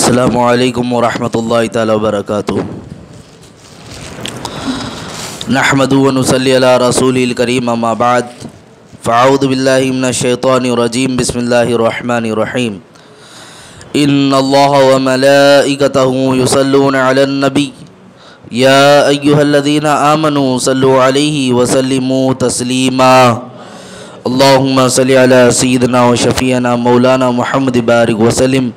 السلام علیکم ورحمۃ اللہ تعالی وبرکاتہ۔ نحمد و نصلی علی رسول الکریم، اما بعد فاعوذ باللہ من الشیطان الرجیم، بسم اللہ الرحمن الرحیم۔ ان اللہ وملائکتہ یصلون علی النبی یا ایہا الذین آمنوا صلوا علیہ وسلموا تسلیما۔ اللہم صلی علی سیدنا و شفیعنا مولانا محمد بارک وسلم،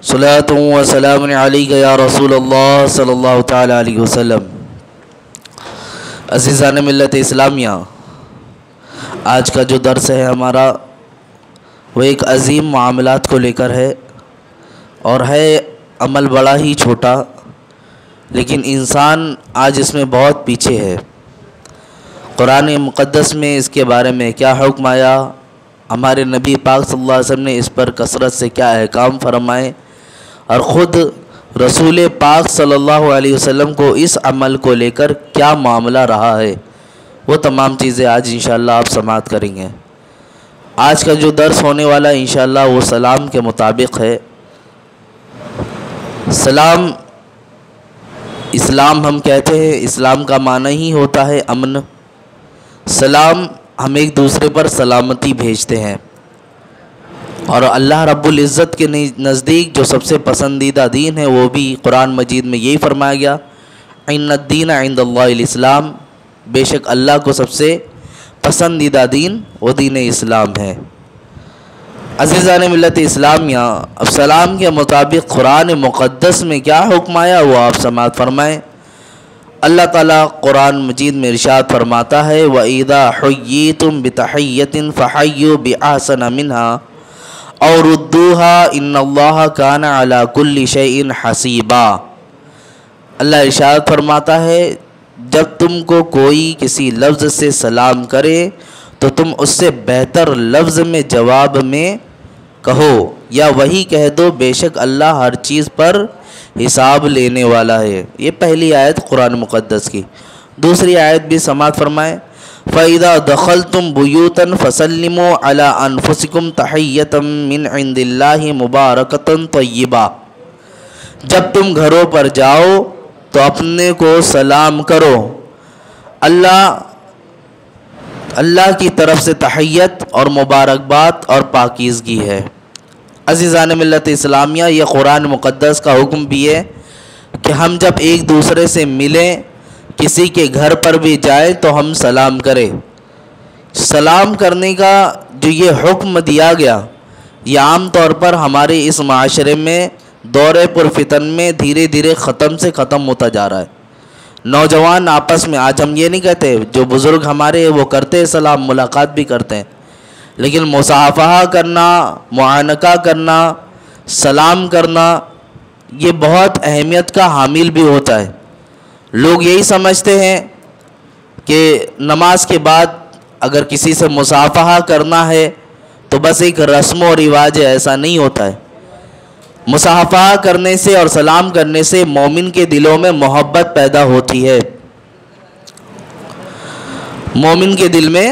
صلاۃ و سلام علیک یا رسول اللہ صلی اللہ تعالی علیہ وسلم۔ عزیزان ملت اسلامیہ، آج کا جو درس ہے ہمارا وہ ایک عظیم معاملات کو لے کر ہے، اور ہے عمل بڑا ہی چھوٹا، لیکن انسان آج اس میں بہت پیچھے ہے۔ قرآن مقدس میں اس کے بارے میں کیا حکم آیا، ہمارے نبی پاک صلی اللہ علیہ وسلم نے اس پر کثرت سے کیا احکام فرمائے، اور خود رسول پاک صلی اللہ علیہ وسلم کو اس عمل کو لے کر کیا معاملہ رہا ہے، وہ تمام چیزیں آج انشاءاللہ آپ سماعت کریں گے۔ آج کا جو درس ہونے والا انشاءاللہ وہ سلام کے مطابق ہے۔ سلام، اسلام ہم کہتے ہیں، اسلام کا معنی ہی ہوتا ہے امن۔ سلام، ہم ایک دوسرے پر سلامتی بھیجتے ہیں، اور اللہ رب العزت کے نزدیک جو سب سے پسندیدہ دین ہے وہ بھی قرآن مجید میں یہی فرمایا گیا، ان الدین عند اللہ الاسلام، بے شک اللہ کو سب سے پسندیدہ دین وہ دین اسلام ہے۔ عزیزان ملت اسلامیہ، اب سلام کے مطابق قرآن مقدس میں کیا حکم آیا وہ آپ سماعت فرمائیں۔ اللہ تعالیٰ قرآن مجید میں ارشاد فرماتا ہے، وَإِذَا حُيِّيتُم بِتَحِيَّةٍ فَحَيُّوا بِأَحْسَنَ مِنْهَا اور ردوها ان اللہ کان علی کل شیء حسیبا۔ اللہ ارشاد فرماتا ہے، جب تم کو کوئی کسی لفظ سے سلام کرے تو تم اس سے بہتر لفظ میں جواب میں کہو، یا وہی کہہ دو، بے شک اللہ ہر چیز پر حساب لینے والا ہے۔ یہ پہلی آیت قرآن مقدس کی۔ دوسری آیت بھی سماعت فرمائیں، فَإِذَا دَخَلْتُمْ بُيُوتًا فَسَلِّمُوا عَلَىٰ أَنفُسِكُمْ تَحِيَّةً مِّنْ عِندِ اللَّهِ مُبَارَكَةً طَيِّبَةً۔ جب تم گھروں پر جاؤ تو اپنے کو سلام کرو، اللہ کی طرف سے تحیت اور مبارکباد اور پاکیزگی ہے۔ عزیزان ملت اسلامیہ، یہ قرآن مقدس کا حکم بھی ہے کہ ہم جب ایک دوسرے سے ملیں، کسی کے گھر پر بھی جائے تو ہم سلام کریں۔ سلام کرنے کا جو یہ حکم دیا گیا، یہ عام طور پر ہمارے اس معاشرے میں دور پرفتن میں دھیرے دھیرے ختم ہوتا جا رہا ہے۔ نوجوان آپس میں، آج ہم یہ نہیں کہتے، جو بزرگ ہمارے وہ کرتے ہیں سلام، ملاقات بھی کرتے ہیں، لیکن مصافحہ کرنا، معانقہ کرنا، سلام کرنا، یہ بہت اہمیت کا حامل بھی ہوتا ہے۔ لوگ یہی سمجھتے ہیں کہ نماز کے بعد اگر کسی سے مصافحہ کرنا ہے تو بس ایک رسم و رواج ہے، ایسا نہیں ہوتا ہے۔ مصافحہ کرنے سے اور سلام کرنے سے مومن کے دلوں میں محبت پیدا ہوتی ہے، مومن کے دل میں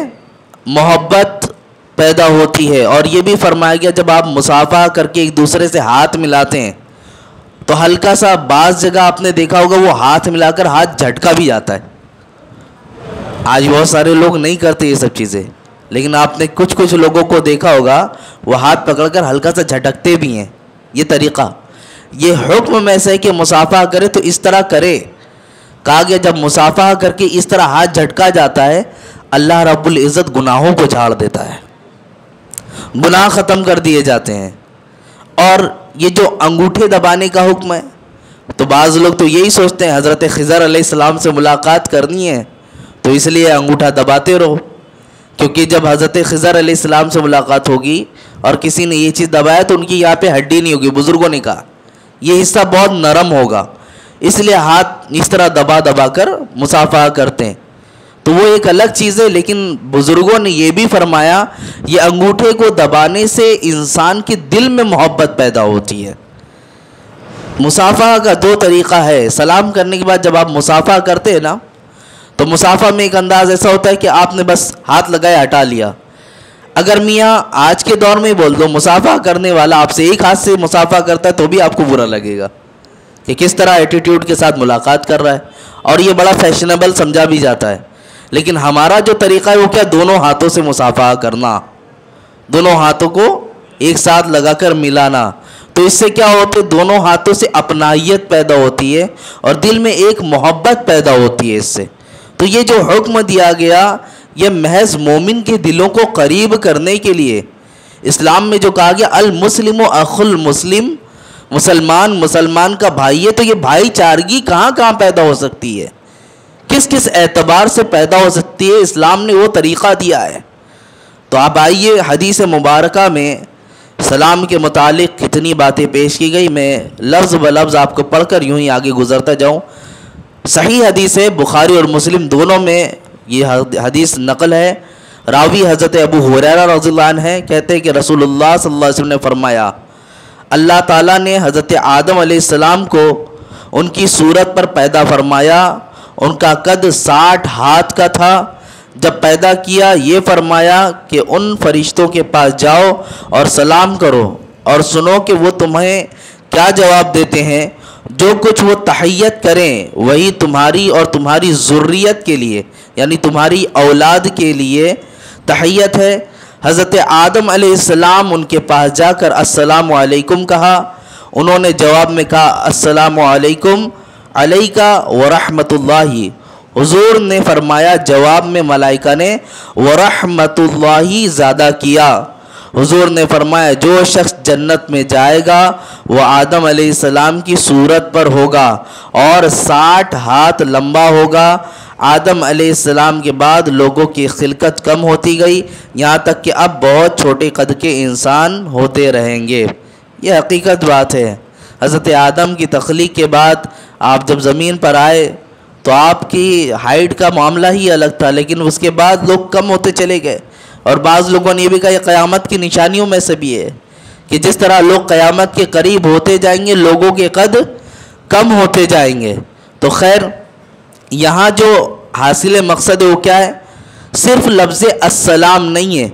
محبت پیدا ہوتی ہے۔ اور یہ بھی فرمایا گیا، جب آپ مصافحہ کر کے ایک دوسرے سے ہاتھ ملاتے ہیں تو ہلکا سا بعض جگہ آپ نے دیکھا ہوگا وہ ہاتھ ملا کر ہاتھ جھٹکا بھی جاتا ہے۔ آج بہت سارے لوگ نہیں کرتے یہ سب چیزیں، لیکن آپ نے کچھ لوگوں کو دیکھا ہوگا وہ ہاتھ پکڑ کر ہلکا سا جھٹکتے بھی ہیں۔ یہ طریقہ، یہ حکم میں سے کہ مصافحہ کرے تو اس طرح کرے۔ کہا گیا جب مصافحہ کر کے اس طرح ہاتھ جھٹکا جاتا ہے، اللہ رب العزت گناہوں کو جھاڑ دیتا ہے، گناہ ختم کر دیے جاتے ہیں۔ اور یہ جو انگوٹھے دبانے کا حکم ہے، تو بعض لوگ تو یہی سوچتے ہیں حضرت خضر علیہ السلام سے ملاقات کرنی ہے تو اس لیے انگوٹھا دباتے رہو، کیونکہ جب حضرت خضر علیہ السلام سے ملاقات ہوگی اور کسی نے یہ چیز دبایا تو ان کی یہاں پہ ہڈی نہیں ہوگی، بزرگوں نے کہا یہ حصہ بہت نرم ہوگا، اس لیے ہاتھ اس طرح دبا کر مصافحہ کرتے ہیں، تو وہ ایک الگ چیز ہے۔ لیکن بزرگوں نے یہ بھی فرمایا، یہ انگوٹھے کو دبانے سے انسان کے دل میں محبت پیدا ہوتی ہے۔ مصافحہ کا دو طریقہ ہے۔ سلام کرنے کے بعد جب آپ مصافحہ کرتے ہیں نا، تو مصافحہ میں ایک انداز ایسا ہوتا ہے کہ آپ نے بس ہاتھ لگایا، ہٹا لیا۔ اگر میاں آج کے دور میں بول دو مصافحہ کرنے والا آپ سے ایک ہاتھ سے مصافحہ کرتا ہے تو بھی آپ کو برا لگے گا کہ کس طرح ایٹیٹیوڈ کے ساتھ ملاقات کر رہا ہے، اور یہ بڑا فیشنیبل سمجھا بھی جاتا ہے. لیکن ہمارا جو طریقہ ہے وہ کیا؟ دونوں ہاتھوں سے مصافحہ کرنا، دونوں ہاتھوں کو ایک ساتھ لگا کر ملانا. تو اس سے کیا ہوتا ہے؟ دونوں ہاتھوں سے اپنائیت پیدا ہوتی ہے اور دل میں ایک محبت پیدا ہوتی ہے اس سے. تو یہ جو حکم دیا گیا یہ محض مومن کے دلوں کو قریب کرنے کے لیے. اسلام میں جو کہا گیا المسلم اخو المسلم، مسلمان کا بھائی ہے، تو یہ بھائی چارگی کہاں کہاں پیدا ہو سکتی ہے، کس کس اعتبار سے پیدا ہو سکتی ہے، اسلام نے وہ طریقہ دیا ہے. تو آپ آئیے حدیث مبارکہ میں سلام کے متعلق کتنی باتیں پیش کی گئی، میں لفظ بلفظ آپ کو پڑھ کر یوں ہی آگے گزرتا جاؤں. صحیح حدیث ہے، بخاری اور مسلم دونوں میں یہ حدیث نقل ہے. راوی حضرت ابو ہریرہ رضی اللہ عنہ ہے، کہتے ہیں کہ رسول اللہ صلی اللہ علیہ وسلم نے فرمایا اللہ تعالیٰ نے حضرت آدم علیہ السلام کو ان کی صورت پر پیدا فرمایا، ان کا قد 60 ہاتھ کا تھا. جب پیدا کیا یہ فرمایا کہ ان فرشتوں کے پاس جاؤ اور سلام کرو اور سنو کہ وہ تمہیں کیا جواب دیتے ہیں. جو کچھ وہ تحیت کریں وہی تمہاری اور تمہاری ذریت کے لیے، یعنی تمہاری اولاد کے لیے تحیت ہے. حضرت آدم علیہ السلام ان کے پاس جا کر السلام علیکم کہا، انہوں نے جواب میں کہا السلام علیکم علیکہ ورحمۃ اللہ. حضور نے فرمایا جواب میں ملائکہ نے ورحمۃ اللہ زیادہ کیا. حضور نے فرمایا جو شخص جنت میں جائے گا وہ آدم علیہ السلام کی صورت پر ہوگا اور 60 ہاتھ لمبا ہوگا. آدم علیہ السلام کے بعد لوگوں کی خلقت کم ہوتی گئی یہاں تک کہ اب بہت چھوٹے قد کے انسان ہوتے رہیں گے. یہ حقیقت بات ہے. حضرت آدم کی تخلیق کے بعد آپ جب زمین پر آئے تو آپ کی ہائٹ کا معاملہ ہی الگ تھا، لیکن اس کے بعد لوگ کم ہوتے چلے گئے. اور بعض لوگوں نے یہ بھی کہا یہ قیامت کی نشانیوں میں سے بھی ہے کہ جس طرح لوگ قیامت کے قریب ہوتے جائیں گے لوگوں کے قد کم ہوتے جائیں گے. تو خیر یہاں جو حاصل مقصد ہے وہ کیا ہے؟ صرف لفظ السلام نہیں ہے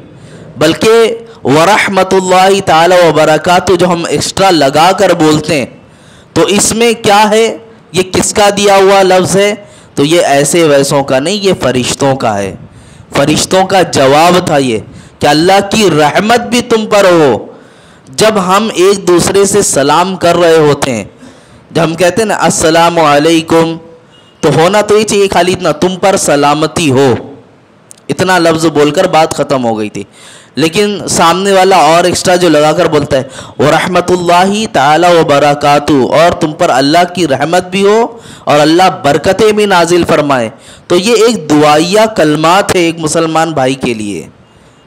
بلکہ ورحمۃ اللہ تعالی وبرکاتہ جو ہم ایکسٹرا لگا کر بولتے ہیں تو اس میں کیا ہے؟ یہ کس کا دیا ہوا لفظ ہے؟ تو یہ ایسے ویسوں کا نہیں، یہ فرشتوں کا ہے. فرشتوں کا جواب تھا یہ کہ اللہ کی رحمت بھی تم پر ہو. جب ہم ایک دوسرے سے سلام کر رہے ہوتے ہیں، جب ہم کہتے ہیں نا السلام علیکم، تو ہونا تو یہ چاہیے خالی اتنا تم پر سلامتی ہو، اتنا لفظ بول کر بات ختم ہو گئی تھی. لیکن سامنے والا اور ایکسٹرا جو لگا کر بولتا ہے ورحمۃ اللہ تعالی وبرکاتہ، اور تم پر اللہ کی رحمت بھی ہو اور اللہ برکتیں بھی نازل فرمائے. تو یہ ایک دعائیہ کلمات ہے ایک مسلمان بھائی کے لیے،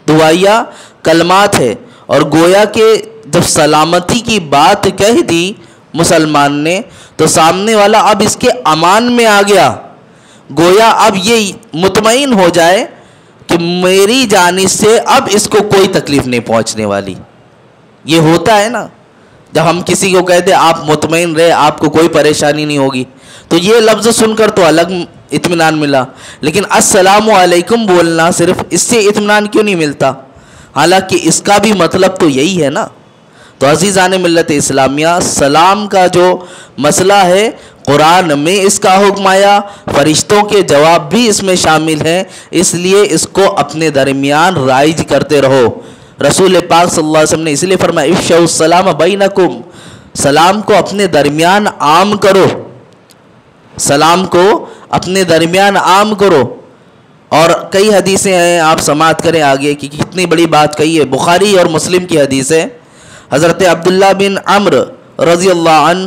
دعائیہ کلمات ہے. اور گویا کہ جب سلامتی کی بات کہہ دی مسلمان نے تو سامنے والا اب اس کے امان میں آ گیا. گویا اب یہ مطمئن ہو جائے کہ میری جانب سے اب اس کو کوئی تکلیف نہیں پہنچنے والی. یہ ہوتا ہے نا جب ہم کسی کو کہتے آپ مطمئن رہے آپ کو کوئی پریشانی نہیں ہوگی، تو یہ لفظ سن کر تو الگ اطمینان ملا، لیکن السلام علیکم بولنا صرف اس سے اطمینان کیوں نہیں ملتا؟ حالانکہ اس کا بھی مطلب تو یہی ہے نا. تو عزیزان ملت اسلامیہ، سلام کا جو مسئلہ ہے قرآن میں اس کا حکم آیا، فرشتوں کے جواب بھی اس میں شامل ہیں، اس لیے اس کو اپنے درمیان رائج کرتے رہو. رسول پاک صلی اللہ علیہ وسلم نے اس لیے فرمایا افشوا السلام بینکم، سلام کو اپنے درمیان عام کرو، سلام کو اپنے درمیان عام کرو. اور کئی حدیثیں ہیں، آپ سماعت کریں آگے کہ کتنی بڑی بات کہی ہے. بخاری اور مسلم کی حدیث ہے، حضرت عبداللہ بن عمرو رضی اللہ عنہ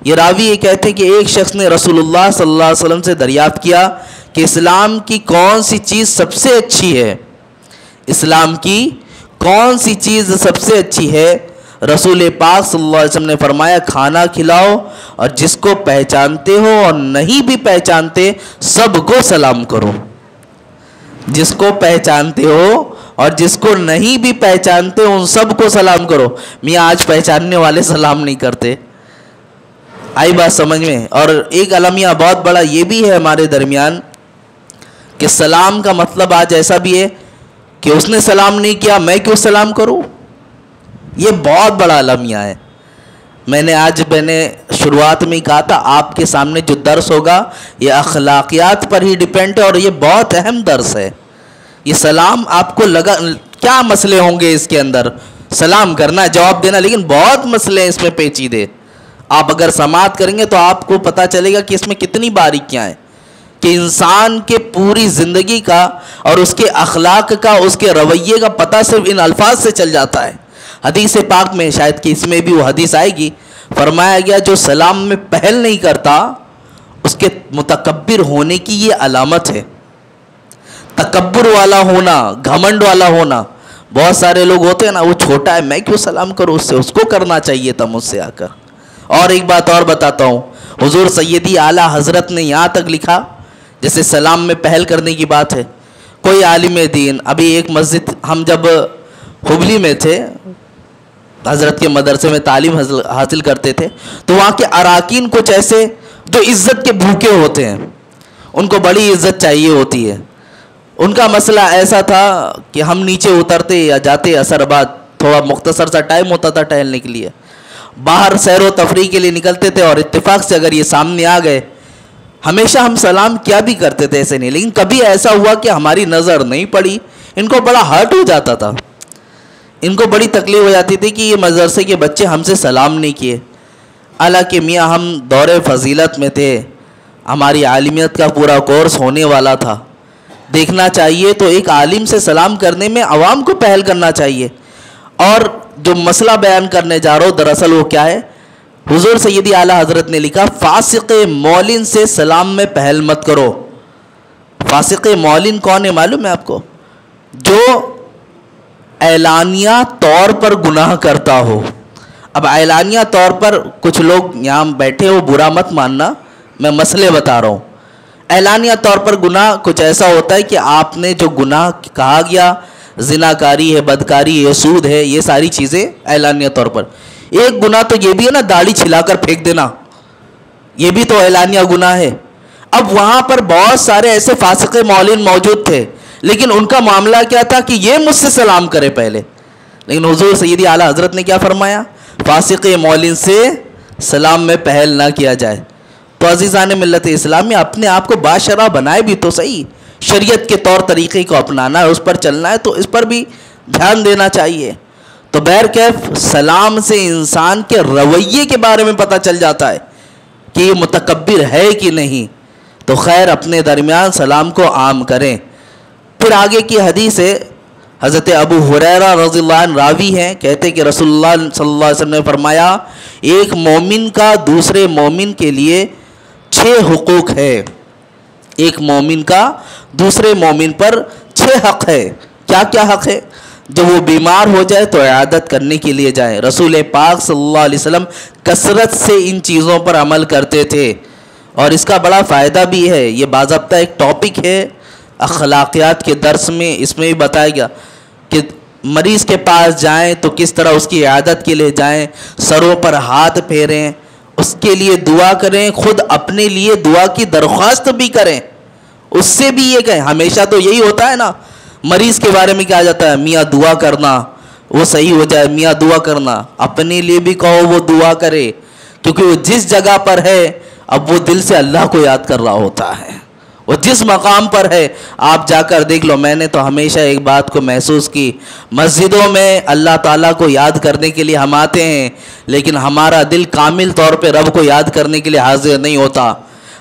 یہ راوی یہ کہتے ہیں کہ ایک شخص نے رسول اللہ صلی اللہ علیہ وسلم سے دریافت کیا کہ اسلام کی کون سی چیز سب سے اچھی ہے، اسلام کی کون سی چیز سب سے اچھی ہے؟ رسول پاک صلی اللہ علیہ وسلم نے فرمایا کھانا کھلاؤ اور جس کو پہچانتے ہو اور نہیں بھی پہچانتے سب کو سلام کرو. جس کو پہچانتے ہو اور جس کو نہیں بھی پہچانتے ان سب کو سلام کرو. میاں آج پہچاننے والے سلام نہیں کرتے، آئی بات سمجھ میں؟ اور ایک المیہ بہت بڑا یہ بھی ہے ہمارے درمیان کہ سلام کا مطلب آج ایسا بھی ہے کہ اس نے سلام نہیں کیا میں کیوں سلام کروں؟ یہ بہت بڑا المیہ ہے۔ میں نے شروعات میں ہی کہا تھا آپ کے سامنے جو درس ہوگا یہ اخلاقیات پر ہی ڈیپینڈ ہے، اور یہ بہت اہم درس ہے۔ یہ سلام آپ کو کیا مسئلے ہوں گے اس کے اندر، سلام کرنا، جواب دینا، لیکن بہت مسئلے ہیں اس میں پیچیدے۔ آپ اگر سماعت کریں گے تو آپ کو پتہ چلے گا کہ اس میں کتنی باریکیاں ہیں، کہ انسان کے پوری زندگی کا اور اس کے اخلاق کا، اس کے رویے کا پتہ صرف ان الفاظ سے چل جاتا ہے۔ حدیث پاک میں شاید کہ اس میں بھی وہ حدیث آئے گی، فرمایا گیا جو سلام میں پہل نہیں کرتا اس کے متکبر ہونے کی یہ علامت ہے۔ تکبر والا ہونا، گھمنڈ والا ہونا، بہت سارے لوگ ہوتے ہیں نا، وہ چھوٹا ہے میں کیوں سلام کروں اس سے، اس کو کرنا چاہیے تھا مجھ سے آ کر۔ اور ایک بات اور بتاتا ہوں، حضور سیدی اعلیٰ حضرت نے یہاں تک لکھا، جیسے سلام میں پہل کرنے کی بات ہے، کوئی عالم دین، ابھی ایک مسجد ہم جب ہبلی میں تھے، حضرت کے مدرسے میں تعلیم حاصل کرتے تھے، تو وہاں کے اراکین کچھ ایسے جو عزت کے بھوکے ہوتے ہیں، ان کو بڑی عزت چاہیے ہوتی ہے۔ ان کا مسئلہ ایسا تھا کہ ہم نیچے اترتے یا جاتے عصر بعد، تھوڑا مختصر سا ٹائم ہوتا تھا ٹہلنے کے لیے، باہر سیر و تفریح کے لیے نکلتے تھے، اور اتفاق سے اگر یہ سامنے آ گئے، ہمیشہ ہم سلام کیا بھی کرتے تھے ایسے نہیں، لیکن کبھی ایسا ہوا کہ ہماری نظر نہیں پڑی، ان کو بڑا ہرٹ ہو جاتا تھا، ان کو بڑی تکلیف ہو جاتی تھی کہ یہ مدرسے کے بچے ہم سے سلام نہیں کیے۔ حالانکہ میاں ہم دور فضیلت میں تھے، ہماری عالمیت کا پورا کورس ہونے والا تھا، دیکھنا چاہیے تو ایک عالم سے سلام کرنے میں عوام کو پہل کرنا چاہیے۔ اور جو مسئلہ بیان کرنے جا رہا ہوں دراصل وہ کیا ہے، حضور سیدی اعلیٰ حضرت نے لکھا فاسق مولن سے سلام میں پہل مت کرو۔ فاسق مولن کون ہے معلوم ہے آپ کو؟ جو اعلانیہ طور پر گناہ کرتا ہو۔ اب اعلانیہ طور پر کچھ لوگ یہاں بیٹھے ہو، برا مت ماننا، میں مسئلے بتا رہا ہوں۔ اعلانیہ طور پر گناہ کچھ ایسا ہوتا ہے کہ آپ نے جو گناہ کہا گیا، زناکاری ہے، بدکاری ہے، سود ہے، یہ ساری چیزیں اعلانیہ طور پر۔ ایک گناہ تو یہ بھی ہے نا، داڑھی چھلا کر پھینک دینا، یہ بھی تو اعلانیہ گناہ ہے۔ اب وہاں پر بہت سارے ایسے فاسق مولن موجود تھے، لیکن ان کا معاملہ کیا تھا کہ یہ مجھ سے سلام کرے پہلے، لیکن حضور سیدی اعلیٰ حضرت نے کیا فرمایا؟ فاسق مولن سے سلام میں پہل نہ کیا جائے۔ تو عزیزان ملت اسلامی اپنے آپ کو باشرع بنائے بھی تو صحیح، شریعت کے طور طریقے کو اپنانا ہے، اس پر چلنا ہے، تو اس پر بھی دھیان دینا چاہیے۔ تو بہرکیف سلام سے انسان کے رویے کے بارے میں پتہ چل جاتا ہے کہ یہ متکبر ہے کہ نہیں۔ تو خیر اپنے درمیان سلام کو عام کریں۔ پھر آگے کی حدیث ہے، حضرت ابو ہریرہ رضی اللہ عنہ راوی ہیں، کہتے کہ رسول اللہ صلی اللہ علیہ وسلم نے فرمایا ایک مومن کا دوسرے مومن کے لیے 6 حقوق ہے۔ ایک مومن کا دوسرے مومن پر 6 حق ہے۔ کیا کیا حق ہے؟ جب وہ بیمار ہو جائے تو عیادت کرنے کے لیے جائے۔ رسول پاک صلی اللہ علیہ وسلم کثرت سے ان چیزوں پر عمل کرتے تھے، اور اس کا بڑا فائدہ بھی ہے۔ یہ باضابطہ ایک ٹاپک ہے اخلاقیات کے درس میں، اس میں بھی بتایا گیا کہ مریض کے پاس جائیں تو کس طرح اس کی عیادت کے لیے جائیں، سروں پر ہاتھ پھیریں، اس کے لیے دعا کریں، خود اپنے لیے دعا کی درخواست بھی کریں، اس سے بھی یہ کہیں۔ ہمیشہ تو یہی ہوتا ہے نا، مریض کے بارے میں کہا جاتا ہے میاں دعا کرنا وہ صحیح ہو جائے، میاں دعا کرنا، اپنے لیے بھی کہو وہ دعا کرے، کیونکہ وہ جس جگہ پر ہے اب وہ دل سے اللہ کو یاد کر رہا ہوتا ہے، وہ جس مقام پر ہے۔ آپ جا کر دیکھ لو، میں نے تو ہمیشہ ایک بات کو محسوس کی، مسجدوں میں اللہ تعالیٰ کو یاد کرنے کے لیے ہم آتے ہیں، لیکن ہمارا دل کامل طور پہ رب کو یاد کرنے کے لیے حاضر نہیں ہوتا۔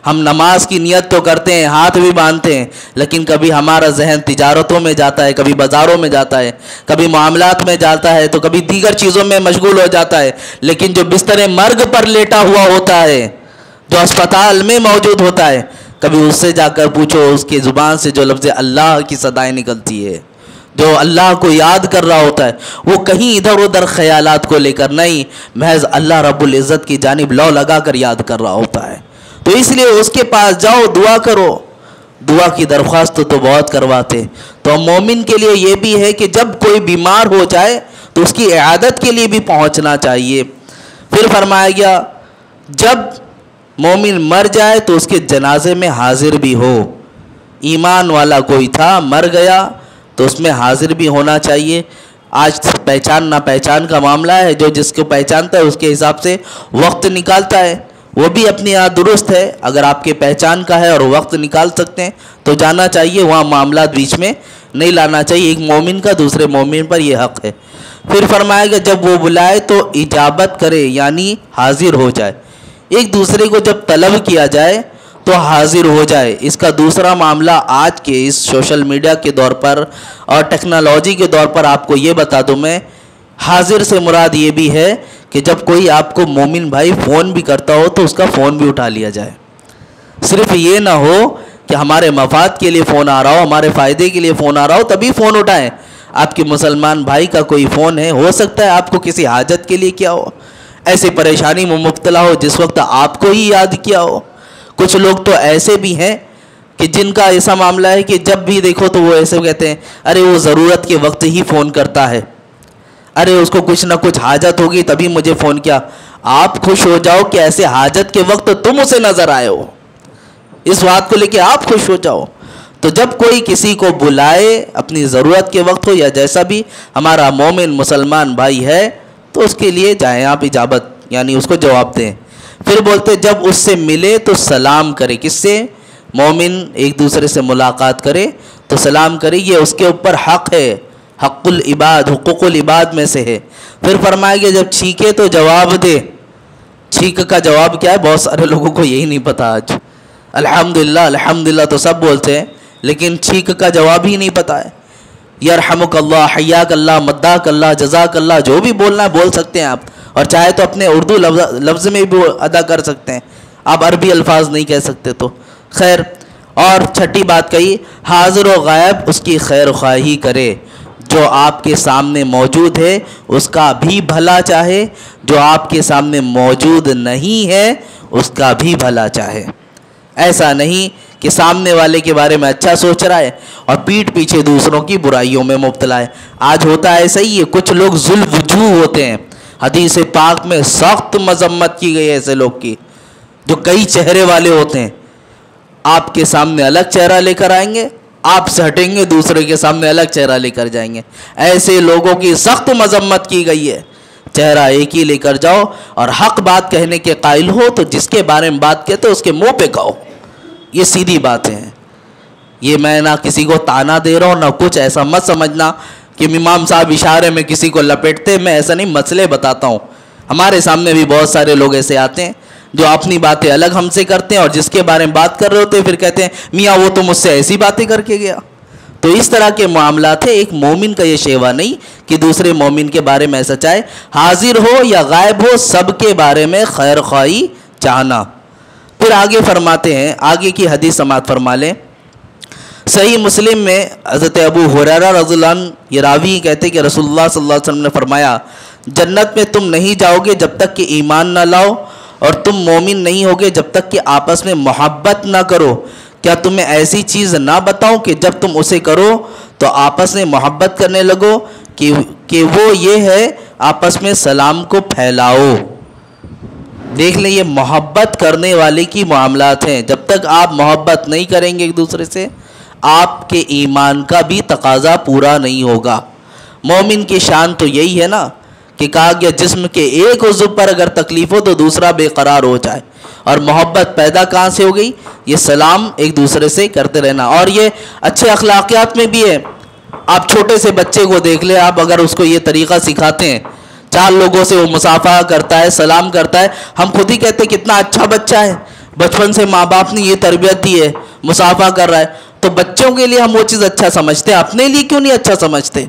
ہم نماز کی نیت تو کرتے ہیں، ہاتھ بھی باندھتے ہیں، لیکن کبھی ہمارا ذہن تجارتوں میں جاتا ہے، کبھی بازاروں میں جاتا ہے، کبھی معاملات میں جاتا ہے، تو کبھی دیگر چیزوں میں مشغول ہو جاتا ہے۔ لیکن جو بستر مرگ پر لیٹا ہوا ہوتا ہے، جو اسپتال میں موجود ہوتا ہے، کبھی اس سے جا کر پوچھو، اس کی زبان سے جو لفظ اللہ کی صدائیں نکلتی ہے، جو اللہ کو یاد کر رہا ہوتا ہے، وہ کہیں ادھر ادھر خیالات کو لے کر نہیں، محض اللہ رب العزت کی جانب لو لگا کر یاد کر رہا ہوتا ہے۔ تو اس لیے اس کے پاس جاؤ، دعا کرو، دعا کی درخواست تو بہت کرواتے۔ تو مومن کے لیے یہ بھی ہے کہ جب کوئی بیمار ہو جائے تو اس کی عیادت کے لیے بھی پہنچنا چاہیے۔ پھر فرمایا گیا جب مومن مر جائے تو اس کے جنازے میں حاضر بھی ہو۔ ایمان والا کوئی تھا، مر گیا، تو اس میں حاضر بھی ہونا چاہیے. آج پہچان نہ پہچان کا معاملہ ہے، جو جس کو پہچانتا ہے اس کے حساب سے وقت نکالتا ہے، وہ بھی اپنی یہاں درست ہے. اگر آپ کے پہچان کا ہے اور وقت نکال سکتے ہیں تو جانا چاہیے، وہاں معاملات بیچ میں نہیں لانا چاہیے. ایک مومن کا دوسرے مومن پر یہ حق ہے. پھر فرمائے گا جب وہ بلائے تو اجابت کرے، یعنی حاضر ہو جائے. ایک دوسرے کو جب طلب کیا جائے تو حاضر ہو جائے. اس کا دوسرا معاملہ آج کے اس سوشل میڈیا کے دور پر اور ٹیکنالوجی کے دور پر آپ کو یہ بتا دوں میں، حاضر سے مراد یہ بھی ہے کہ جب کوئی آپ کو مومن بھائی فون بھی کرتا ہو تو اس کا فون بھی اٹھا لیا جائے. صرف یہ نہ ہو کہ ہمارے مفاد کے لیے فون آ رہا ہو، ہمارے فائدے کے لیے فون آ رہا ہو تبھی فون اٹھائیں. آپ کے مسلمان بھائی کا کوئی فون ہے، ہو سکتا ہے آپ کو کسی حاجت کے لیے کیا ہو، ایسی پریشانی میں مبتلا ہو جس وقت آپ کو ہی یاد کیا ہو. کچھ لوگ تو ایسے بھی ہیں کہ جن کا ایسا معاملہ ہے کہ جب بھی دیکھو تو وہ ایسے کہتے ہیں ارے وہ ضرورت کے وقت ہی فون کرتا ہے، ارے اس کو کچھ نہ کچھ حاجت ہوگی تبھی مجھے فون کیا. آپ خوش ہو جاؤ کہ ایسے حاجت کے وقت تم اسے نظر آئے ہو، اس بات کو لے کے آپ خوش ہو جاؤ. تو جب کوئی کسی کو بلائے اپنی ضرورت کے وقت ہو یا جیسا بھی ہمارا مومن مسلمان بھائی ہے تو اس کے لیے جائیں آپ اجابت، یعنی اس کو جواب دیں. پھر بولتے جب اس سے ملے تو سلام کرے. کس سے؟ مومن ایک دوسرے سے ملاقات کرے تو سلام کرے، یہ اس کے اوپر حق ہے، حق العباد، حقوق العباد میں سے ہے. پھر فرمائے گا جب چھینکے تو جواب دے. چھینک کا جواب کیا ہے؟ بہت سارے لوگوں کو یہی نہیں پتا. آج الحمدللہ الحمدللہ تو سب بولتے ہیں لیکن چھینک کا جواب ہی نہیں پتا ہے. یرحمک اللہ، حیاک اللہ، مداک اللہ، جزاک اللہ، جو بھی بولنا ہے بول سکتے ہیں آپ، اور چاہے تو اپنے اردو لفظ میں بھی ادا کر سکتے ہیں. آپ عربی الفاظ نہیں کہہ سکتے تو خیر. اور چھٹی بات کہی حاضر و غائب اس کی خیر خواہی کرے. جو آپ کے سامنے موجود ہے اس کا بھی بھلا چاہے، جو آپ کے سامنے موجود نہیں ہے اس کا بھی بھلا چاہے. ایسا نہیں کہ سامنے والے کے بارے میں اچھا سوچ رہا ہے اور پیٹھ پیچھے دوسروں کی برائیوں میں مبتلا ہے. آج ہوتا ہے ایسا ہی ہے. کچھ لوگ ذل وجوہ ہوتے ہیں، حدیث پاک میں سخت مذمت کی گئی ایسے لوگ کی جو کئی چہرے والے ہوتے ہیں. آپ کے سامنے الگ چہرہ لے کر آئیں گے، آپ سے ہٹیں گے دوسرے کے سامنے الگ چہرہ لے کر جائیں گے. ایسے لوگوں کی سخت مذمت کی گئی ہے. چہرہ ایک ہی لے کر جاؤ اور حق بات کہنے کے قائل ہو تو جس کے بارے میں بات کہتے اس کے منہ پہ کہو. یہ سیدھی باتیں ہیں. یہ میں نہ کسی کو تانا دے رہا ہوں نہ کچھ، ایسا مت سمجھنا کہ امام صاحب اشارے میں کسی کو لپیٹتے. میں ایسا نہیں، مسئلے بتاتا ہوں. ہمارے سامنے بھی بہت سارے لوگ ایسے آتے ہیں جو اپنی باتیں الگ ہم سے کرتے ہیں اور جس کے بارے میں بات کر رہے ہوتے ہیں پھر کہتے ہیں میاں وہ تو مجھ سے ایسی باتیں کر کے گیا. تو اس طرح کے معاملات ہیں. ایک مومن کا یہ شیوا نہیں کہ دوسرے مومن کے بارے میں ایسا چاہے، حاضر ہو یا غائب ہو سب کے بارے میں خیر خواہی چاہنا. پھر آگے فرماتے ہیں، آگے کی حدیث سماعت فرما لیں. صحیح مسلم میں حضرت ابو ہریرہ رضی اللہ عنہ یہ راوی کہتے کہ رسول اللہ صلی اللہ علیہ وسلم نے فرمایا جنت میں تم نہیں جاؤ گے جب تک کہ ایمان نہ لاؤ، اور تم مومن نہیں ہوگے جب تک کہ آپس میں محبت نہ کرو. کیا تمہیں ایسی چیز نہ بتاؤں کہ جب تم اسے کرو تو آپس میں محبت کرنے لگو کہ وہ یہ ہے آپس میں سلام کو پھیلاؤ. دیکھ لیں یہ محبت کرنے والے کی معاملات ہیں. جب تک آپ محبت نہیں کریں گے ایک دوسرے سے آپ کے ایمان کا بھی تقاضا پورا نہیں ہوگا. مومن کی شان تو یہی ہے نا کہ کہا گیا جسم کے ایک عضو پر اگر تکلیف ہو تو دوسرا بے قرار ہو جائے. اور محبت پیدا کہاں سے ہو گئی؟ یہ سلام ایک دوسرے سے کرتے رہنا. اور یہ اچھے اخلاقیات میں بھی ہے. آپ چھوٹے سے بچے کو دیکھ لیں، آپ اگر اس کو یہ طریقہ سکھاتے ہیں، 4 لوگوں سے وہ مصافحہ کرتا ہے، سلام کرتا ہے، ہم خود ہی کہتے ہیں کتنا اچھا بچہ ہے، بچپن سے ماں باپ نے یہ تربیت دی ہے، مصافحہ کر رہا ہے. تو بچوں کے لیے ہم وہ چیز اچھا سمجھتے ہیں، اپنے لیے کیوں نہیں اچھا سمجھتے؟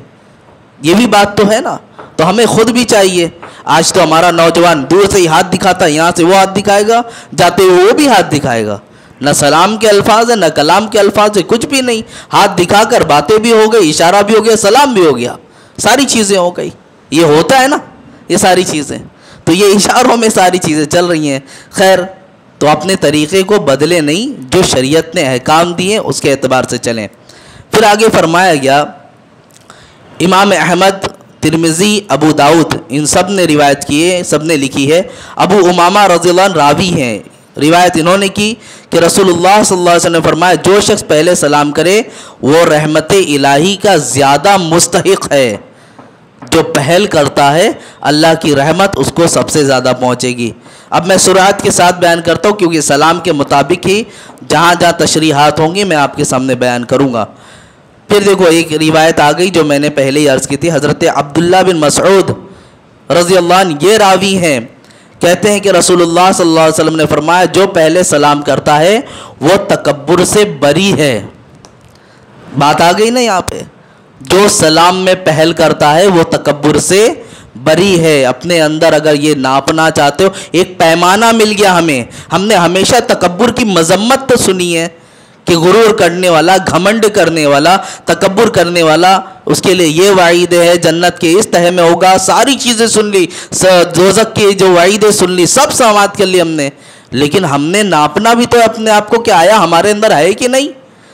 یہ بھی بات تو ہے نا. تو ہمیں خود بھی چاہیے. آج تو ہمارا نوجوان دور سے ہی ہاتھ دکھاتا ہے، یہاں سے وہ ہاتھ دکھائے گا، جاتے ہوئے وہ بھی ہاتھ دکھائے گا. نہ سلام کے الفاظ ہیں نہ کلام کے الفاظ ہیں، کچھ بھی نہیں. ہاتھ دکھا کر باتیں بھی ہو گئی، اشارہ بھی ہو گیا، سلام بھی ہو گیا، ساری چیزیں ہو گئی. یہ ہوتا ہے نا یہ ساری چیزیں. تو یہ اشاروں میں ساری چیزیں چل رہی ہیں. خیر تو اپنے طریقے کو بدلے نہیں، جو شریعت نے احکام دیے اس کے اعتبار سے چلیں. پھر آگے فرمایا گیا امام احمد، ترمذی، ابو داؤد ان سب نے روایت کی ہے، سب نے لکھی ہے. ابو امامہ رضی اللہ عنہ راوی ہیں. روایت انہوں نے کی کہ رسول اللہ صلی اللہ علیہ وسلم نے فرمایا جو شخص پہلے سلام کرے وہ رحمت الہی کا زیادہ مستحق ہے. جو پہل کرتا ہے اللہ کی رحمت اس کو سب سے زیادہ پہنچے گی. اب میں سرعت کے ساتھ بیان کرتا ہوں کیونکہ سلام کے مطابق ہی جہاں جہاں تشریحات ہوں گی میں آپ کے سامنے بیان کروں گا. پھر دیکھو ایک روایت آ گئی جو میں نے پہلے ہی عرض کی تھی. حضرت عبداللہ بن مسعود رضی اللہ عنہ یہ راوی ہیں, کہتے ہیں کہ رسول اللہ صلی اللہ علیہ وسلم نے فرمایا جو پہلے سلام کرتا ہے وہ تکبر سے بری ہے. بات آ گئی نا یہاں پہ, جو سلام میں پہل کرتا ہے وہ تکبر سے بری ہے. اپنے اندر اگر یہ ناپنا چاہتے ہو, ایک پیمانہ مل گیا ہمیں. ہم نے ہمیشہ تکبر کی مذمت تو سنی ہے کہ غرور کرنے والا, گھمنڈ کرنے والا, تکبر کرنے والا, اس کے لیے یہ وعید ہے جنت کے اس تہہ میں ہوگا. ساری چیزیں سن لی, دوزخ کی جو وعیدیں سن لی, سب سماعت کر لی ہم نے, لیکن ہم نے ناپنا بھی تو اپنے آپ کو کہ آیا ہمارے اندر ہے کہ نہیں.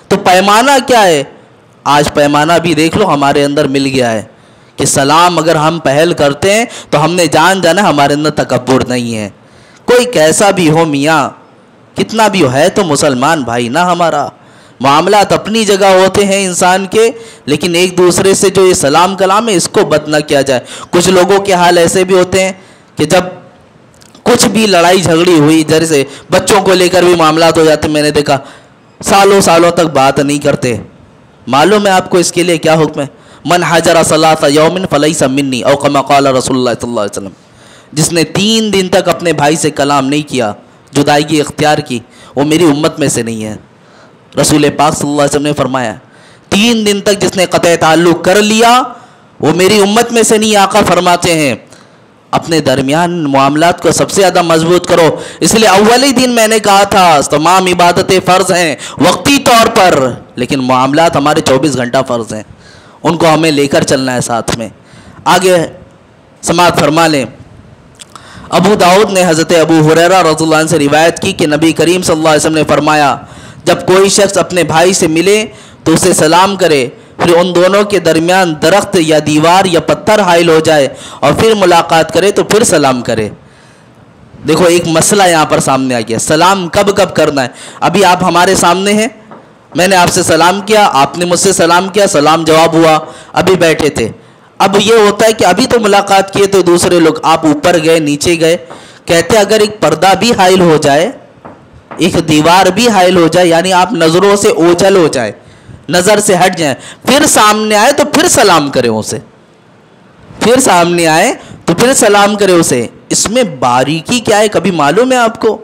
تو پیمانہ کیا ہے؟ آج پیمانہ بھی دیکھ لو ہمارے اندر مل گیا ہے کہ سلام اگر ہم پہل کرتے ہیں تو ہم نے جانا ہمارے اندر تکبر نہیں ہے. کوئی کیسا بھی ہو میاں, کتنا بھی ہے تو مسلمان بھائی نا ہمارا. معاملات اپنی جگہ ہوتے ہیں انسان کے, لیکن ایک دوسرے سے جو یہ سلام کلام ہے اس کو بد نہ کیا جائے. کچھ لوگوں کے حال ایسے بھی ہوتے ہیں کہ جب کچھ بھی لڑائی جھگڑی ہوئی, جیسے بچوں کو لے کر بھی معاملات ہو جاتے, میں نے دیکھا سالوں سالوں تک بات نہیں کرتے. معلوم ہے آپ کو اس کے لیے کیا حکم ہے؟ من حجر صلاۃ یوم فلیس منی او کما قال رسول اللہ صلی اللہ علیہ وسلم. جس نے 3 دن تک اپنے بھائی سے کلام نہیں کیا, جدائیگی اختیار کی, وہ میری امت میں سے نہیں ہے. رسول پاک صلی اللہ علیہ وسلم نے فرمایا 3 دن تک جس نے قطع تعلق کر لیا وہ میری امت میں سے نہیں. آقا فرماتے ہیں اپنے درمیان معاملات کو سب سے زیادہ مضبوط کرو. اس لیے اولی دن میں نے کہا تھا تمام عبادتیں فرض ہیں وقتی طور پر, لیکن معاملات ہمارے 24 گھنٹہ فرض ہیں, ان کو ہمیں لے کر چلنا ہے ساتھ میں. آگے سماعت فرما لیں. ابو داؤد نے حضرت ابو ہریرہ رضی اللہ عنہ سے روایت کی کہ نبی کریم صلی اللہ علیہ وسلم نے فرمایا جب کوئی شخص اپنے بھائی سے ملے تو اسے سلام کرے, پھر ان دونوں کے درمیان درخت یا دیوار یا پتھر حائل ہو جائے اور پھر ملاقات کرے تو پھر سلام کرے. دیکھو ایک مسئلہ یہاں پر سامنے آ گیا, سلام کب کب کرنا ہے. ابھی آپ ہمارے سامنے ہیں, میں نے آپ سے سلام کیا, آپ نے مجھ سے سلام کیا, سلام جواب ہوا, ابھی بیٹھے تھے. اب یہ ہوتا ہے کہ ابھی تو ملاقات کیے تو دوسرے لوگ, آپ اوپر گئے نیچے گئے, کہتے اگر ایک پردہ بھی حائل ہو جائے, ایک دیوار بھی حائل ہو جائے, یعنی آپ نظروں سے اوجھل ہو جائے, نظر سے ہٹ جائیں, پھر سامنے آئے تو پھر سلام کرے اسے, پھر سامنے آئے تو پھر سلام کرے اسے. اس میں باریکی کیا ہے کبھی معلوم ہے آپ کو؟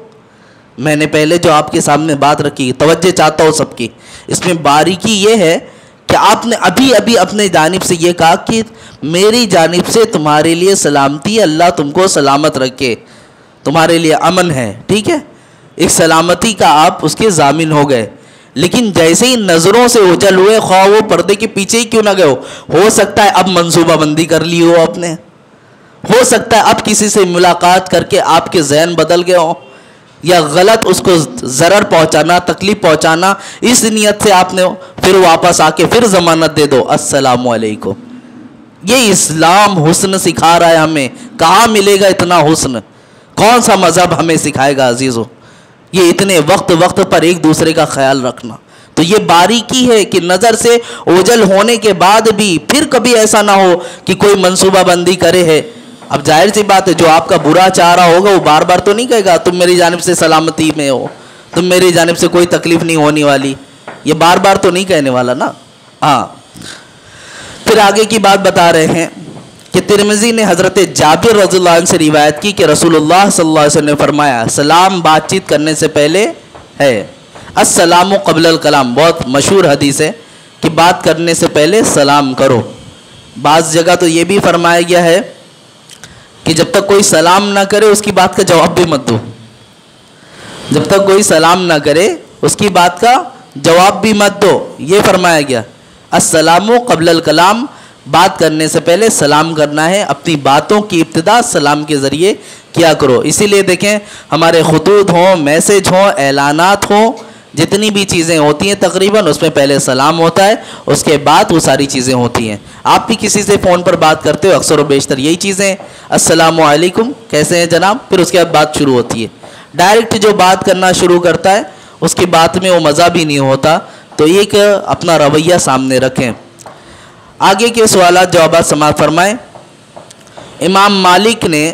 میں نے پہلے جو آپ کے سامنے بات رکھی, توجہ چاہتا ہوں سب کی, اس میں باریکی یہ ہے کہ آپ نے ابھی ابھی اپنے جانب سے یہ کہا کہ میری جانب سے تمہارے لیے سلامتی, اللہ تم کو سلامت رکھے, تمہارے لیے امن ہے, ٹھیک ہے, ایک سلامتی کا آپ اس کے ضامن ہو گئے. لیکن جیسے ہی نظروں سے اوجھل ہوئے, خواہ وہ پردے کے پیچھے ہی کیوں نہ گئے ہو سکتا ہے اب منصوبہ بندی کر لی ہو آپ نے, ہو سکتا ہے اب کسی سے ملاقات کر کے آپ کے ذہن بدل گئے ہوں, یا غلط اس کو ضرر پہنچانا, تکلیف پہنچانا, اس نیت سے آپ نے پھر واپس آ کے پھر ضمانت دے دو السلام علیکم. یہ اسلام حسن سکھا رہا ہے ہمیں. کہاں ملے گا اتنا حسن؟ کون سا مذہب ہمیں سکھائے گا عزیزو؟ یہ اتنے وقت پر ایک دوسرے کا خیال رکھنا. تو یہ باریکی ہے کہ نظر سے اوجھل ہونے کے بعد بھی پھر کبھی ایسا نہ ہو کہ کوئی منصوبہ بندی کرے ہے. اب ظاہر سی بات ہے, جو آپ کا برا چاہ رہا ہوگا وہ بار بار تو نہیں کہے گا تم میری جانب سے سلامتی میں ہو, تم میری جانب سے کوئی تکلیف نہیں ہونے والی, یہ بار بار تو نہیں کہنے والا نا. ہاں, پھر آگے کی بات بتا رہے ہیں کہ ترمذی نے حضرت جابر رضی اللہ عنہ سے روایت کی کہ رسول اللہ صلی اللہ علیہ وسلم نے فرمایا سلام بات چیت کرنے سے پہلے ہے, السلام قبل الکلام. بہت مشہور حدیث ہے کہ بات کرنے سے پہلے سلام کرو. بعض جگہ تو یہ بھی فرمایا گیا ہے کہ جب تک کوئی سلام نہ کرے اس کی بات کا جواب بھی مت دو. جب تک کوئی سلام نہ کرے اس کی بات کا جواب بھی مت دو, یہ فرمایا گیا. السلام قبل الکلام, بات کرنے سے پہلے سلام کرنا ہے, اپنی باتوں کی ابتدا سلام کے ذریعے کیا کرو. اسی لیے دیکھیں ہمارے خطوط ہوں, میسج ہوں, اعلانات ہوں, جتنی بھی چیزیں ہوتی ہیں تقریباً اس میں پہلے سلام ہوتا ہے, اس کے بعد وہ ساری چیزیں ہوتی ہیں. آپ بھی کسی سے فون پر بات کرتے ہو اکثر و بیشتر یہی چیزیں, السلام علیکم کیسے ہیں جناب, پھر اس کے بعد بات شروع ہوتی ہے. ڈائریکٹ جو بات کرنا شروع کرتا ہے اس کی بات میں وہ مزہ بھی نہیں ہوتا. تو ایک اپنا رویہ سامنے رکھیں. آگے کے سوالات جوابات سماعت فرمائیں. امام مالک نے،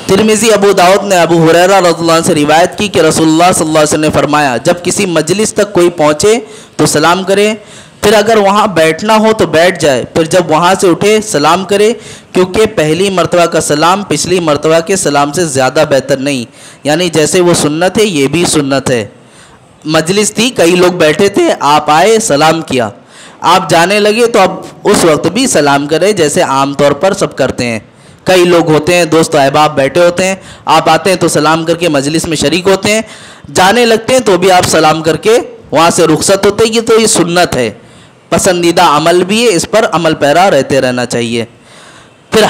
ترمذی، ابو داؤد نے ابو ہریرہ رضی اللہ عنہ سے روایت کی کہ رسول اللہ صلی اللہ علیہ وسلم نے فرمایا جب کسی مجلس تک کوئی پہنچے تو سلام کرے، پھر اگر وہاں بیٹھنا ہو تو بیٹھ جائے، پھر جب وہاں سے اٹھے سلام کرے، کیونکہ پہلی مرتبہ کا سلام پچھلی مرتبہ کے سلام سے زیادہ بہتر نہیں. یعنی جیسے وہ سنت ہے یہ بھی سنت ہے. مجلس تھی، کئی لوگ بیٹھے تھے، آپ آئے سلام کیا، آپ جانے لگے تو اب اس وقت بھی سلام کرے جیسے عام طور پر سب کرتے ہیں. کئی لوگ ہوتے ہیں، دوست احباب بیٹھے ہوتے ہیں، آپ آتے ہیں تو سلام کر کے مجلس میں شریک ہوتے ہیں، جانے لگتے ہیں تو بھی آپ سلام کر کے وہاں سے رخصت ہوتے ہیں. تو یہ سنت ہے، پسندیدہ عمل بھی ہے، اس پر عمل پیرا رہتے رہنا چاہیے. پھر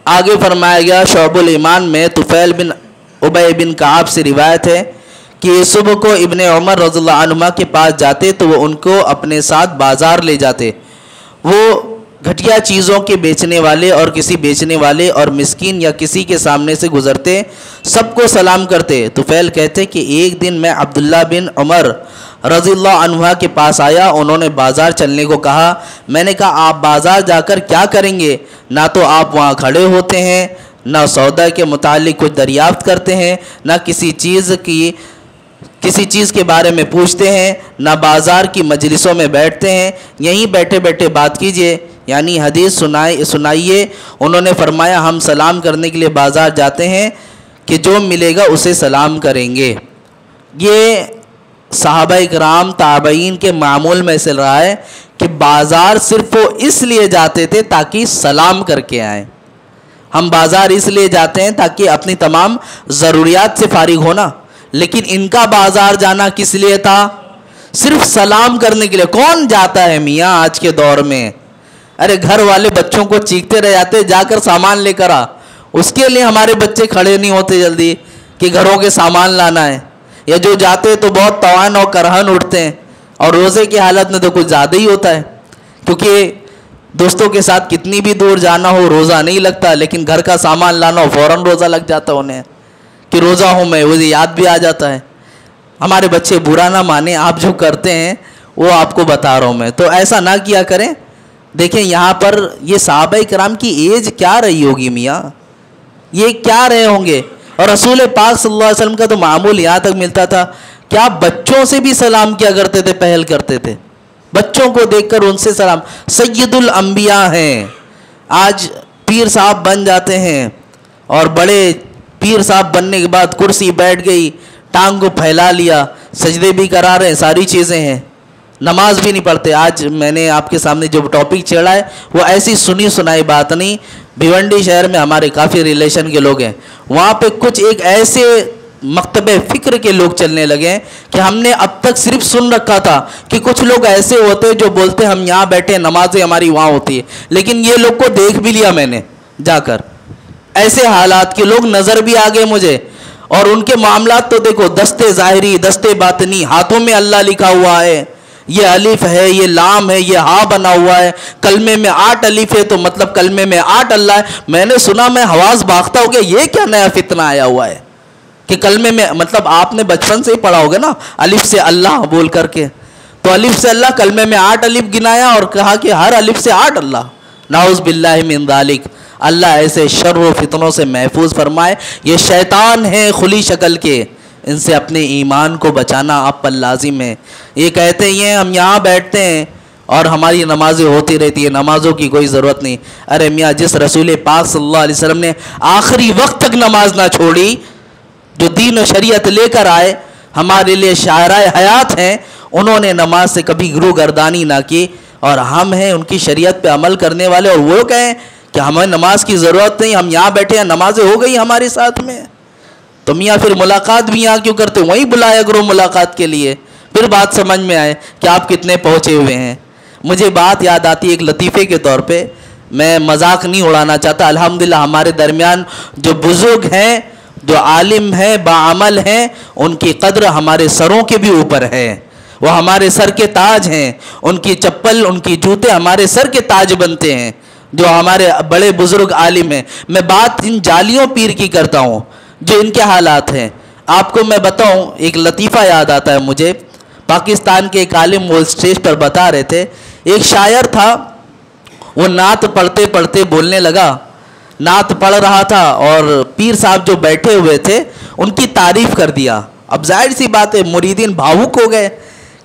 آگے فرمایا گیا شعب الایمان میں طفیل بن ابی بن کعب سے روایت ہے کہ صبح کو ابن عمر رضی اللہ عنہما کے پاس جاتے تو وہ ان کو اپنے ساتھ بازار لے جاتے. وہ گھٹیا چیزوں کے بیچنے والے اور کسی بیچنے والے اور مسکین یا کسی کے سامنے سے گزرتے، سب کو سلام کرتے. طفیل کہتے کہ ایک دن میں عبداللہ بن عمر رضی اللہ عنہ کے پاس آیا، انہوں نے بازار چلنے کو کہا. میں نے کہا آپ بازار جا کر کیا کریں گے؟ نہ تو آپ وہاں کھڑے ہوتے ہیں، نہ سودا کے متعلق کچھ دریافت کرتے ہیں، نہ کسی چیز کے بارے میں پوچھتے ہیں، نہ بازار کی مجلسوں میں بیٹھتے ہیں، یہیں بیٹھے بیٹھے بات کیجئے، یعنی حدیث سنائیے. انہوں نے فرمایا ہم سلام کرنے کے لیے بازار جاتے ہیں کہ جو ملے گا اسے سلام کریں گے. یہ صحابہ اکرام تابعین کے معمول میں سے رہا ہے کہ بازار صرف وہ اس لیے جاتے تھے تاکہ سلام کر کے آئیں. ہم بازار اس لیے جاتے ہیں تاکہ اپنی تمام ضروریات سے فارغ ہونا، لیکن ان کا بازار جانا کس لیے تھا؟ صرف سلام کرنے کے لیے. کون جاتا ہے میاں آج کے دور میں؟ ارے گھر والے بچوں کو چیختے رہ جاتے جا کر سامان لے کر آ. اس کے لیے ہمارے بچے کھڑے نہیں ہوتے جلدی کہ گھروں کے سامان لانا ہے، یا جو جاتے تو بہت توان اور کرہن اٹھتے ہیں. اور روزے کی حالت میں تو کچھ زیادہ ہی ہوتا ہے، کیونکہ دوستوں کے ساتھ کتنی بھی دور جانا ہو روزہ نہیں لگتا، لیکن گھر کا سامان لانا ہو فوراً روزہ لگ جاتا انہیں کہ روزہ ہوں میں، وہ یاد بھی آ جاتا ہے. ہمارے بچے برا نہ مانیں، آپ جو کرتے ہیں وہ آپ کو بتا رہا ہوں میں، تو ایسا نہ کیا کریں. دیکھیں یہاں پر یہ صحابہ کرام کی ایج کیا رہی ہوگی میاں، یہ کیا رہے ہوں گے. اور رسول پاک صلی اللہ علیہ وسلم کا تو معمول یہاں تک ملتا تھا کہ آپ بچوں سے بھی سلام کیا کرتے تھے، پہل کرتے تھے، بچوں کو دیکھ کر ان سے سلام. سید الانبیاء ہیں، آج پیر صاحب بن جاتے ہیں اور بڑے پیر صاحب بننے کے بعد کرسی بیٹھ گئی، ٹانگ کو پھیلا لیا، سجدے بھی کرا رہے ہیں، ساری چیزیں ہیں، نماز بھی نہیں پڑھتے. آج میں نے آپ کے سامنے جو ٹاپک چھیڑا ہے وہ ایسی سنی سنائی بات نہیں. بھیونڈی شہر میں ہمارے کافی ریلیشن کے لوگ ہیں، وہاں پہ کچھ ایک ایسے مکتب فکر کے لوگ چلنے لگے ہیں کہ ہم نے اب تک صرف سن رکھا تھا کہ کچھ لوگ ایسے ہوتے جو بولتے ہم یہاں بیٹھے نمازیں ہماری وہاں ہوتی ہے، لیکن یہ لوگ کو دیکھ بھی لیا میں نے جا کر. ایسے حالات کے لوگ نظر بھی آ گئے مجھے، اور ان کے معاملات تو دیکھو، دستے ظاہری دستے باطنی، ہاتھوں میں اللہ لکھا ہوا ہے، یہ الف ہے، یہ لام ہے، یہ ہا بنا ہوا ہے، کلمے میں 8 الف ہے تو مطلب کلمے میں 8 اللہ ہے. میں نے سنا، میں حواس باختہ ہو گیا، یہ کیا نیا فتنہ آیا ہوا ہے کہ کلمے میں مطلب آپ نے بچپن سے ہی پڑھا ہوگا نا الف سے اللہ بول کر کے، تو الف سے اللہ، کلمے میں 8 الف گنایا اور کہا کہ ہر الف سے 8 اللہ. نعوذ باللہ من ذالک. اللہ ایسے شر و فتنوں سے محفوظ فرمائے. یہ شیطان ہیں کھلی شکل کے، ان سے اپنے ایمان کو بچانا آپ پر لازم ہے. یہ کہتے ہیں ہم یہاں بیٹھتے ہیں اور ہماری نمازیں ہوتی رہتی ہیں، نمازوں کی کوئی ضرورت نہیں. ارے میاں، جس رسول پاک صلی اللہ علیہ وسلم نے آخری وقت تک نماز نہ چھوڑی، جو دین و شریعت لے کر آئے، ہمارے لیے شاعرائے حیات ہیں، انہوں نے نماز سے کبھی گروگردانی نہ کی، اور ہم ہیں ان کی شریعت پہ عمل کرنے والے، اور وہ کہیں کہ ہمیں نماز کی ضرورت نہیں، ہم یہاں بیٹھے ہیں، نمازیں ہو گئی ہمارے ساتھ میں. تو میاں پھر ملاقات بھی یہاں کیوں کرتے؟ وہیں بلایا کرو ملاقات کے لیے، پھر بات سمجھ میں آئے کہ آپ کتنے پہنچے ہوئے ہیں. مجھے بات یاد آتی ہے ایک لطیفے کے طور پہ، میں مذاق نہیں اڑانا چاہتا. الحمدللہ ہمارے درمیان جو بزرگ ہیں، جو عالم ہیں، باعمل ہیں، ان کی قدر ہمارے سروں کے بھی اوپر ہے. وہ ہمارے سر کے تاج ہیں، ان کی چپل، ان کی جوتے ہمارے سر کے تاج بنتے ہیں، جو ہمارے بڑے بزرگ عالم ہیں. میں بات ان جالیوں پیر کی کرتا ہوں جو ان کے حالات ہیں. آپ کو میں بتاؤں، ایک لطیفہ یاد آتا ہے مجھے. پاکستان کے ایک عالم وہ اسٹیج پر بتا رہے تھے، ایک شاعر تھا، وہ نعت پڑھتے پڑھتے بولنے لگا. نعت پڑھ رہا تھا اور پیر صاحب جو بیٹھے ہوئے تھے ان کی تعریف کر دیا. اب ظاہر سی بات ہے مریدین بھاوک ہو گئے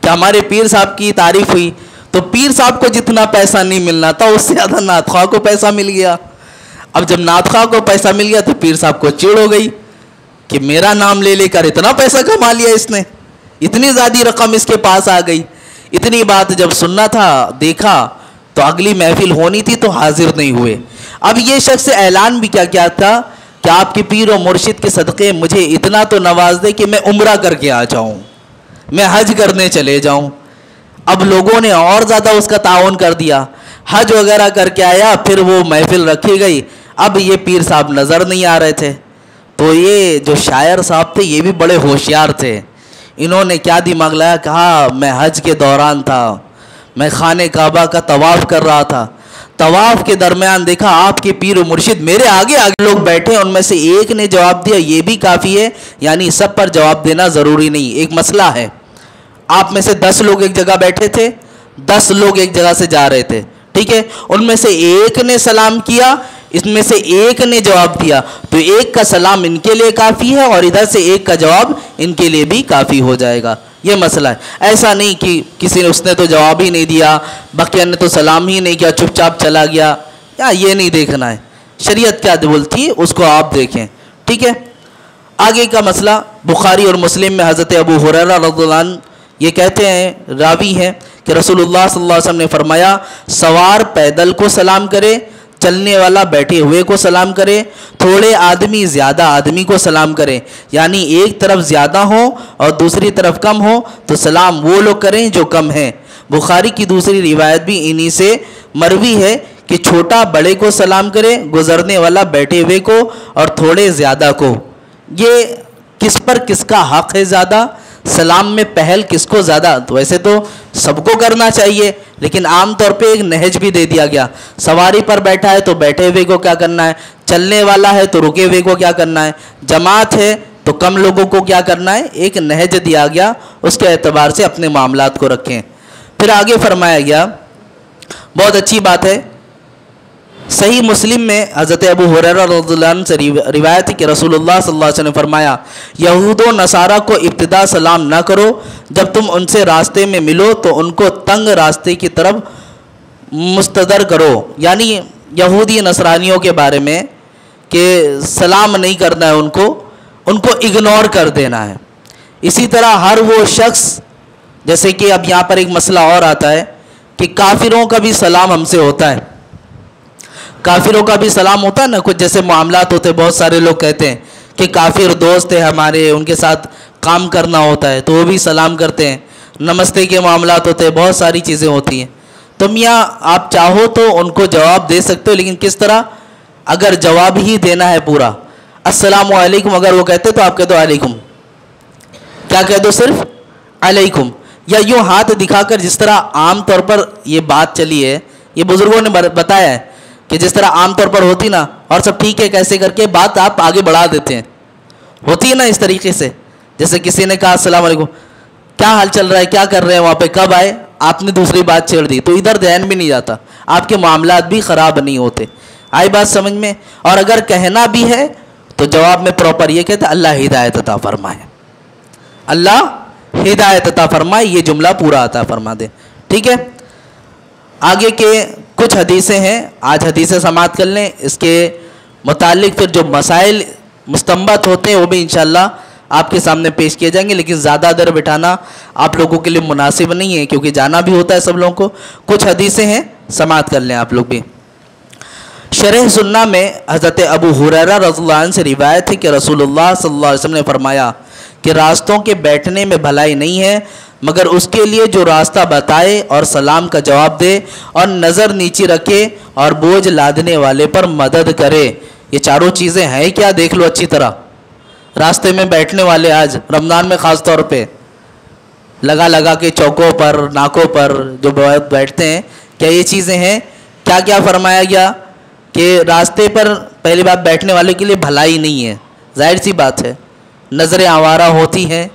کہ ہمارے پیر صاحب کی تعریف ہوئی. تو پیر صاحب کو جتنا پیسہ نہیں ملنا تھا اس سے زیادہ نعت خواہ کو پیسہ مل گیا. اب جب نعت خواہ کو پیسہ مل گیا تو پیر صاحب کو چڑ ہو گئی کہ میرا نام لے لے کر اتنا پیسہ کما لیا اس نے، اتنی زیادہ رقم اس کے پاس آ گئی. اتنی بات جب سننا تھا، دیکھا تو اگلی محفل ہونی تھی تو حاضر نہیں ہوئے. اب یہ شخص اعلان بھی کیا تھا کہ آپ کے پیر و مرشد کے صدقے مجھے اتنا تو نواز دے کہ میں عمرہ کر کے آ جاؤں، میں حج کرنے چلے جاؤں. اب لوگوں نے اور زیادہ اس کا تعاون کر دیا، حج وغیرہ کر کے آیا، پھر وہ محفل رکھی گئی. اب یہ پیر صاحب نظر نہیں آ رہے تھے. تو یہ جو شاعر صاحب تھے یہ بھی بڑے ہوشیار تھے. انہوں نے کیا دماغ لایا، کہا میں حج کے دوران تھا، میں خانہ کعبہ کا طواف کر رہا تھا. طواف کے درمیان دیکھا آپ کے پیر و مرشد میرے آگے آگے لوگ بیٹھے، ان میں سے ایک نے جواب دیا. یہ بھی کافی ہے، یعنی سب پر جواب دینا ضروری نہیں. ایک مسئلہ ہے، آپ میں سے 10 لوگ ایک جگہ بیٹھے تھے، 10 لوگ ایک جگہ سے جا رہے تھے، ٹھیک ہے. ان میں سے ایک نے سلام کیا، اس میں سے ایک نے جواب دیا، تو ایک کا سلام ان کے لیے کافی ہے اور ادھر سے ایک کا جواب ان کے لیے بھی کافی ہو جائے گا. یہ مسئلہ ہے. ایسا نہیں کہ کسی نے اس نے تو جواب ہی نہیں دیا، بقیہ نے تو سلام ہی نہیں کیا، چپ چاپ چلا گیا. یہ نہیں دیکھنا ہے. شریعت کیا بولتی ہے اس کو آپ دیکھیں، ٹھیک ہے. آگے کا مسئلہ بخاری اور مسلم میں حضرت ابو ہریرہ رضی اللہ عنہ یہ کہتے ہیں، راوی ہیں، کہ رسول اللہ صلی اللہ علیہ وسلم نے فرمایا سوار پیدل کو سلام کرے، چلنے والا بیٹھے ہوئے کو سلام کرے، تھوڑے آدمی زیادہ آدمی کو سلام کرے. یعنی ایک طرف زیادہ ہو اور دوسری طرف کم ہو تو سلام وہ لوگ کریں جو کم ہیں. بخاری کی دوسری روایت بھی انہی سے مروی ہے کہ چھوٹا بڑے کو سلام کرے، گزرنے والا بیٹھے ہوئے کو اور تھوڑے زیادہ کو. یہ کس پر کس کا حق ہے زیادہ، سلام میں پہل کس کو زیادہ؟ تو ویسے تو سب کو کرنا چاہیے، لیکن عام طور پہ ایک نہج بھی دے دیا گیا. سواری پر بیٹھا ہے تو بیٹھے ہوئے کو کیا کرنا ہے، چلنے والا ہے تو رکے ہوئے کو کیا کرنا ہے، جماعت ہے تو کم لوگوں کو کیا کرنا ہے. ایک نہج دیا گیا، اس کے اعتبار سے اپنے معاملات کو رکھیں. پھر آگے فرمایا گیا، بہت اچھی بات ہے، صحیح مسلم میں حضرت ابو ہریرہ رضی اللہ عنہ سے روایت ہے کہ رسول اللہ صلی اللہ علیہ وسلم نے فرمایا یہود و نصارہ کو ابتدا سلام نہ کرو، جب تم ان سے راستے میں ملو تو ان کو تنگ راستے کی طرف مستدر کرو. یعنی یہودی نصرانیوں کے بارے میں کہ سلام نہیں کرنا ہے، ان کو اگنور کر دینا ہے. اسی طرح ہر وہ شخص، جیسے کہ اب یہاں پر ایک مسئلہ اور آتا ہے کہ کافروں کا بھی سلام ہم سے ہوتا ہے. کافروں کا بھی سلام ہوتا ہے نا، کچھ جیسے معاملات ہوتے ہیں، بہت سارے لوگ کہتے ہیں کہ کافر دوست ہے ہمارے، ان کے ساتھ کام کرنا ہوتا ہے تو وہ بھی سلام کرتے ہیں. نمستے کے معاملات ہوتے ہیں، بہت ساری چیزیں ہوتی ہیں. تو میاں آپ چاہو تو ان کو جواب دے سکتے ہو، لیکن کس طرح؟ اگر جواب ہی دینا ہے پورا، السلام علیکم اگر وہ کہتے تو آپ کہہ دو علیکم. کیا کہہ دو؟ صرف علیکم. یا یوں ہاتھ دکھا کر، جس طرح عام طور پر یہ بات چلی ہے، یہ بزرگوں نے بتایا ہے کہ جس طرح عام طور پر ہوتی نا، اور سب ٹھیک ہے کیسے کر کے بات آپ آگے بڑھا دیتے ہیں، ہوتی ہے نا اس طریقے سے. جیسے کسی نے کہا السلام علیکم، کیا حال چل رہا ہے، کیا کر رہے ہیں وہاں پہ، کب آئے، آپ نے دوسری بات چھیڑ دی تو ادھر دھیان بھی نہیں جاتا، آپ کے معاملات بھی خراب نہیں ہوتے. آئی بات سمجھ میں؟ اور اگر کہنا بھی ہے تو جواب میں پراپر یہ کہتے اللہ ہدایت عطا فرمائے، اللہ ہدایت عطا فرمائے، یہ جملہ پورا عطا فرما دے. ٹھیک ہے. آگے کے کچھ حدیثیں ہیں، آج حدیثیں سماعت کر لیں، اس کے متعلق پھر جو مسائل مستنبط ہوتے ہیں وہ بھی انشاءاللہ آپ کے سامنے پیش کیے جائیں گے، لیکن زیادہ دیر بٹھانا آپ لوگوں کے لیے مناسب نہیں ہے کیونکہ جانا بھی ہوتا ہے سب لوگوں کو. کچھ حدیثیں ہیں سماعت کر لیں آپ لوگ بھی. شرح سنہ میں حضرت ابو ہریرہ رضی اللہ عنہ سے روایت ہے کہ رسول اللہ صلی اللہ علیہ وسلم نے فرمایا کہ راستوں کے بیٹھنے میں بھلائی نہیں ہے مگر اس کے لیے جو راستہ بتائے اور سلام کا جواب دے اور نظر نیچی رکھے اور بوجھ لادنے والے پر مدد کرے. یہ چاروں چیزیں ہیں کیا؟ دیکھ لو اچھی طرح. راستے میں بیٹھنے والے آج رمضان میں خاص طور پہ لگا کے چوکوں پر، ناکوں پر جو بیٹھتے ہیں، کیا یہ چیزیں ہیں؟ کیا فرمایا گیا کہ راستے پر پہلی بات بیٹھنے والے کے لیے بھلائی نہیں ہے، ظاہر سی بات ہے، نظریں آوارہ ہوتی ہیں،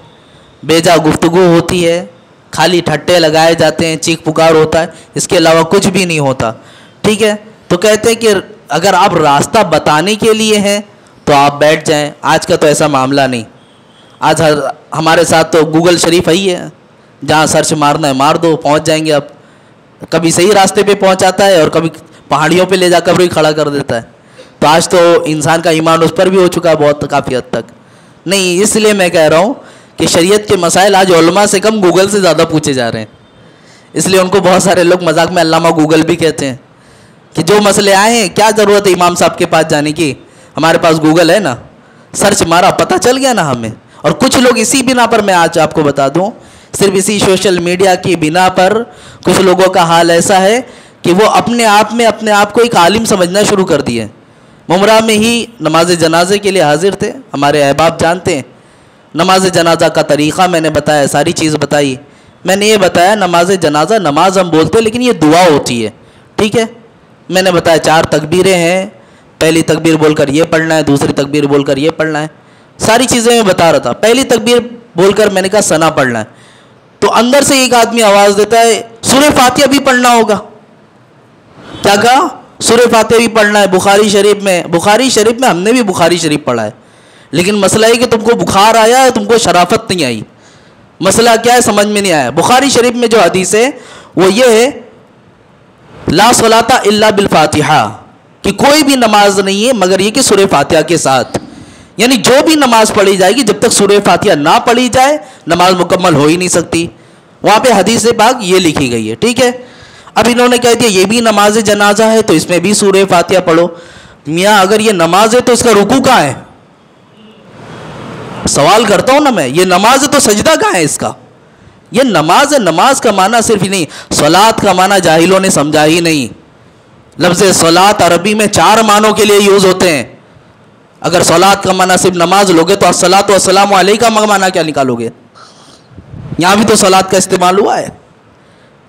بیجا گفتگو ہوتی ہے، خالی ٹھٹے لگائے جاتے ہیں، چیخ پکار ہوتا ہے، اس کے علاوہ کچھ بھی نہیں ہوتا. ٹھیک ہے، تو کہتے ہیں کہ اگر آپ راستہ بتانے کے لیے ہیں تو آپ بیٹھ جائیں. آج کا تو ایسا معاملہ نہیں. آج ہمارے ساتھ تو گوگل شریف ہی ہے، جہاں سرچ مارنا ہے مار دو، پہنچ جائیں گے. اب کبھی صحیح راستے پہ پہنچاتا ہے اور کبھی پہاڑیوں پہ لے جا کر بھی کھڑا کر دیتا ہے. تو آج تو انسان کا ایمان اس پر بھی ہو چکا ہے بہت کافی حد تک. نہیں، اس لیے میں کہہ رہا ہوں کہ شریعت کے مسائل آج علماء سے کم گوگل سے زیادہ پوچھے جا رہے ہیں. اس لیے ان کو بہت سارے لوگ مذاق میں علامہ گوگل بھی کہتے ہیں کہ جو مسئلے آئے ہیں کیا ضرورت ہے امام صاحب کے پاس جانے کی، ہمارے پاس گوگل ہے نا، سرچ مارا پتہ چل گیا نا ہمیں. اور کچھ لوگ اسی بنا پر، میں آج آپ کو بتا دوں، صرف اسی سوشل میڈیا کی بنا پر کچھ لوگوں کا حال ایسا ہے کہ وہ اپنے آپ کو ایک عالم سمجھنا شروع کر دیے. ممرہ میں ہی نماز جنازے کے لیے حاضر تھے، ہمارے احباب جانتے ہیں. نماز جنازہ کا طریقہ میں نے بتایا، ساری چیز بتائی. میں نے یہ بتایا نماز جنازہ، نماز ہم بولتے ہیں لیکن یہ دعا ہوتی ہے. ٹھیک ہے، میں نے بتایا 4 تکبیریں ہیں، پہلی تکبیر بول کر یہ پڑھنا ہے، دوسری تکبیر بول کر یہ پڑھنا ہے. ساری چیزیں میں بتا رہا تھا. پہلی تکبیر بول کر میں نے کہا ثنا پڑھنا ہے، تو اندر سے ایک آدمی آواز دیتا ہے سورہ فاتحہ بھی پڑھنا ہوگا. کیا کہا؟ سورہ فاتحہ بھی پڑھنا ہے. بخاری شریف میں ہم نے بھی بخاری شریف پڑھا ہے، لیکن مسئلہ ہے کہ تم کو بخار آیا ہے، تم کو شرافت نہیں آئی. مسئلہ کیا ہے سمجھ میں نہیں آیا. بخاری شریف میں جو حدیث ہے وہ یہ ہے لا صلاۃ الا بالفاتحہ، کہ کوئی بھی نماز نہیں ہے مگر یہ کہ سورہ فاتحہ کے ساتھ. یعنی جو بھی نماز پڑھی جائے گی جب تک سورہ فاتحہ نہ پڑھی جائے نماز مکمل ہو ہی نہیں سکتی. وہاں پہ حدیث پاک یہ لکھی گئی ہے. ٹھیک ہے، اب انہوں نے کہہ دیا یہ بھی نماز جنازہ ہے تو اس میں بھی سورہ فاتحہ پڑھو. میاں اگر یہ نماز ہے تو اس کا رکوع کہاں ہے؟ سوال کرتا ہوں نا میں، یہ نماز ہے تو سجدہ کہاں ہے اس کا؟ یہ نماز ہے. نماز کا معنی صرف ہی نہیں، صلاۃ کا معنی جاہلوں نے سمجھا ہی نہیں. لفظ صلاۃ عربی میں 4 معنوں کے لیے یوز ہوتے ہیں. اگر صلاۃ کا معنی صرف نماز لوگے تو الصلاۃ والسلام علیہ کا معنی کیا نکالو گے؟ یہاں بھی تو صلاۃ کا استعمال ہوا ہے.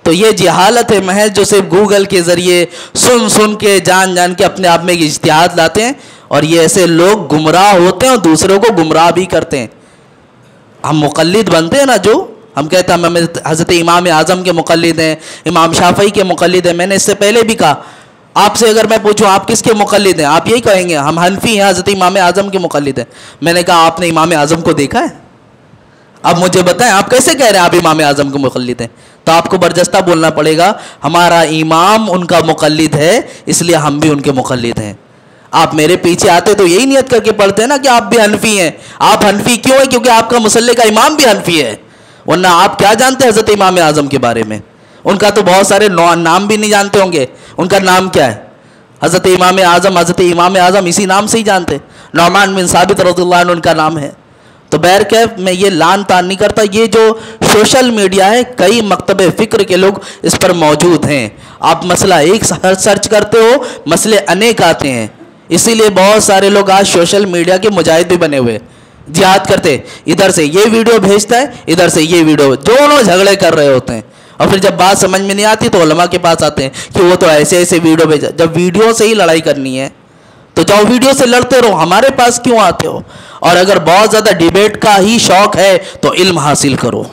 تو یہ جہالت ہے محض، جو صرف گوگل کے ذریعے سن کے جان کے اپنے آپ میں ایک اجتہاد لاتے ہیں. اور یہ ایسے لوگ گمراہ ہوتے ہیں اور دوسروں کو گمراہ بھی کرتے ہیں. ہم مقلد بنتے ہیں نا، جو ہم کہتے ہیں ہم حضرت امام اعظم کے مقلد ہیں، امام شافعی کے مقلد ہیں. میں نے اس سے پہلے بھی کہا، آپ سے اگر میں پوچھوں آپ کس کے مقلد ہیں، آپ یہی کہیں گے ہم حنفی ہیں، حضرت امام اعظم کے مقلد ہیں. میں نے کہا آپ نے امام اعظم کو دیکھا ہے؟ اب مجھے بتائیں آپ کیسے کہہ رہے ہیں آپ امام اعظم کے مقلد ہیں؟ تو آپ کو برجستہ بولنا پڑے گا ہمارا امام ان کا مقلد ہے اس لیے ہم بھی ان کے مقلد ہیں. آپ میرے پیچھے آتے تو یہی نیت کر کے پڑھتے ہیں نا کہ آپ بھی حنفی ہیں. آپ حنفی کیوں ہیں؟ کیونکہ آپ کا مصلی کا امام بھی حنفی ہے. ورنہ آپ کیا جانتے ہیں حضرت امام اعظم کے بارے میں؟ ان کا تو بہت سارے نام بھی نہیں جانتے ہوں گے. ان کا نام کیا ہے؟ حضرت امام اعظم اسی نام سے ہی جانتے. نعمان بن ثابت رضی اللہ عنہ ان کا نام ہے. تو بہرکیف میں یہ لان تان نہیں کرتا. یہ جو سوشل میڈیا ہے کئی مکتب فکر کے لوگ اس پر موجود ہیں. آپ مسئلہ ایک سرچ کرتے ہو مسئلے انیک آتے ہیں. اسی لیے بہت سارے لوگ آج سوشل میڈیا کے مجاہد بھی بنے ہوئے، جہاد کرتے. ادھر سے یہ ویڈیو بھیجتا ہے، ادھر سے یہ ویڈیو، دونوں جھگڑے کر رہے ہوتے ہیں. اور پھر جب بات سمجھ میں نہیں آتی تو علماء کے پاس آتے ہیں کہ وہ تو ایسے ویڈیو بھیجا. جب ویڈیو سے ہی لڑائی کرنی ہے تو جاؤ ویڈیو سے لڑتے رہو، ہمارے پاس کیوں آتے ہو؟ اور اگر بہت زیادہ ڈیبیٹ کا ہی شوق ہے تو علم حاصل کرو،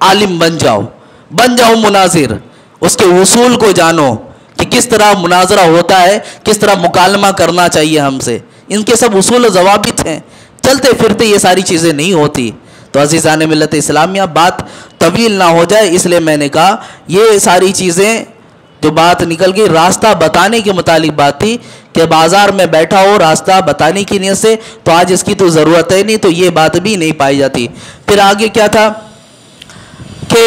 عالم بن جاؤ مناظر. اس کے اصول کو جانو کہ کس طرح مناظرہ ہوتا ہے، کس طرح مکالمہ کرنا چاہیے ہم سے. ان کے سب اصول و ضوابط ہیں. چلتے پھرتے یہ ساری چیزیں نہیں ہوتی. تو عزیزان ملت اسلامیہ، بات طویل نہ ہو جائے اس لیے میں نے کہا یہ ساری چیزیں جو بات نکل گئی راستہ بتانے کے متعلق بات تھی کہ بازار میں بیٹھا ہو راستہ بتانے کی نیت سے، تو آج اس کی تو ضرورت ہے نہیں، تو یہ بات بھی نہیں پائی جاتی. پھر آگے کیا تھا کہ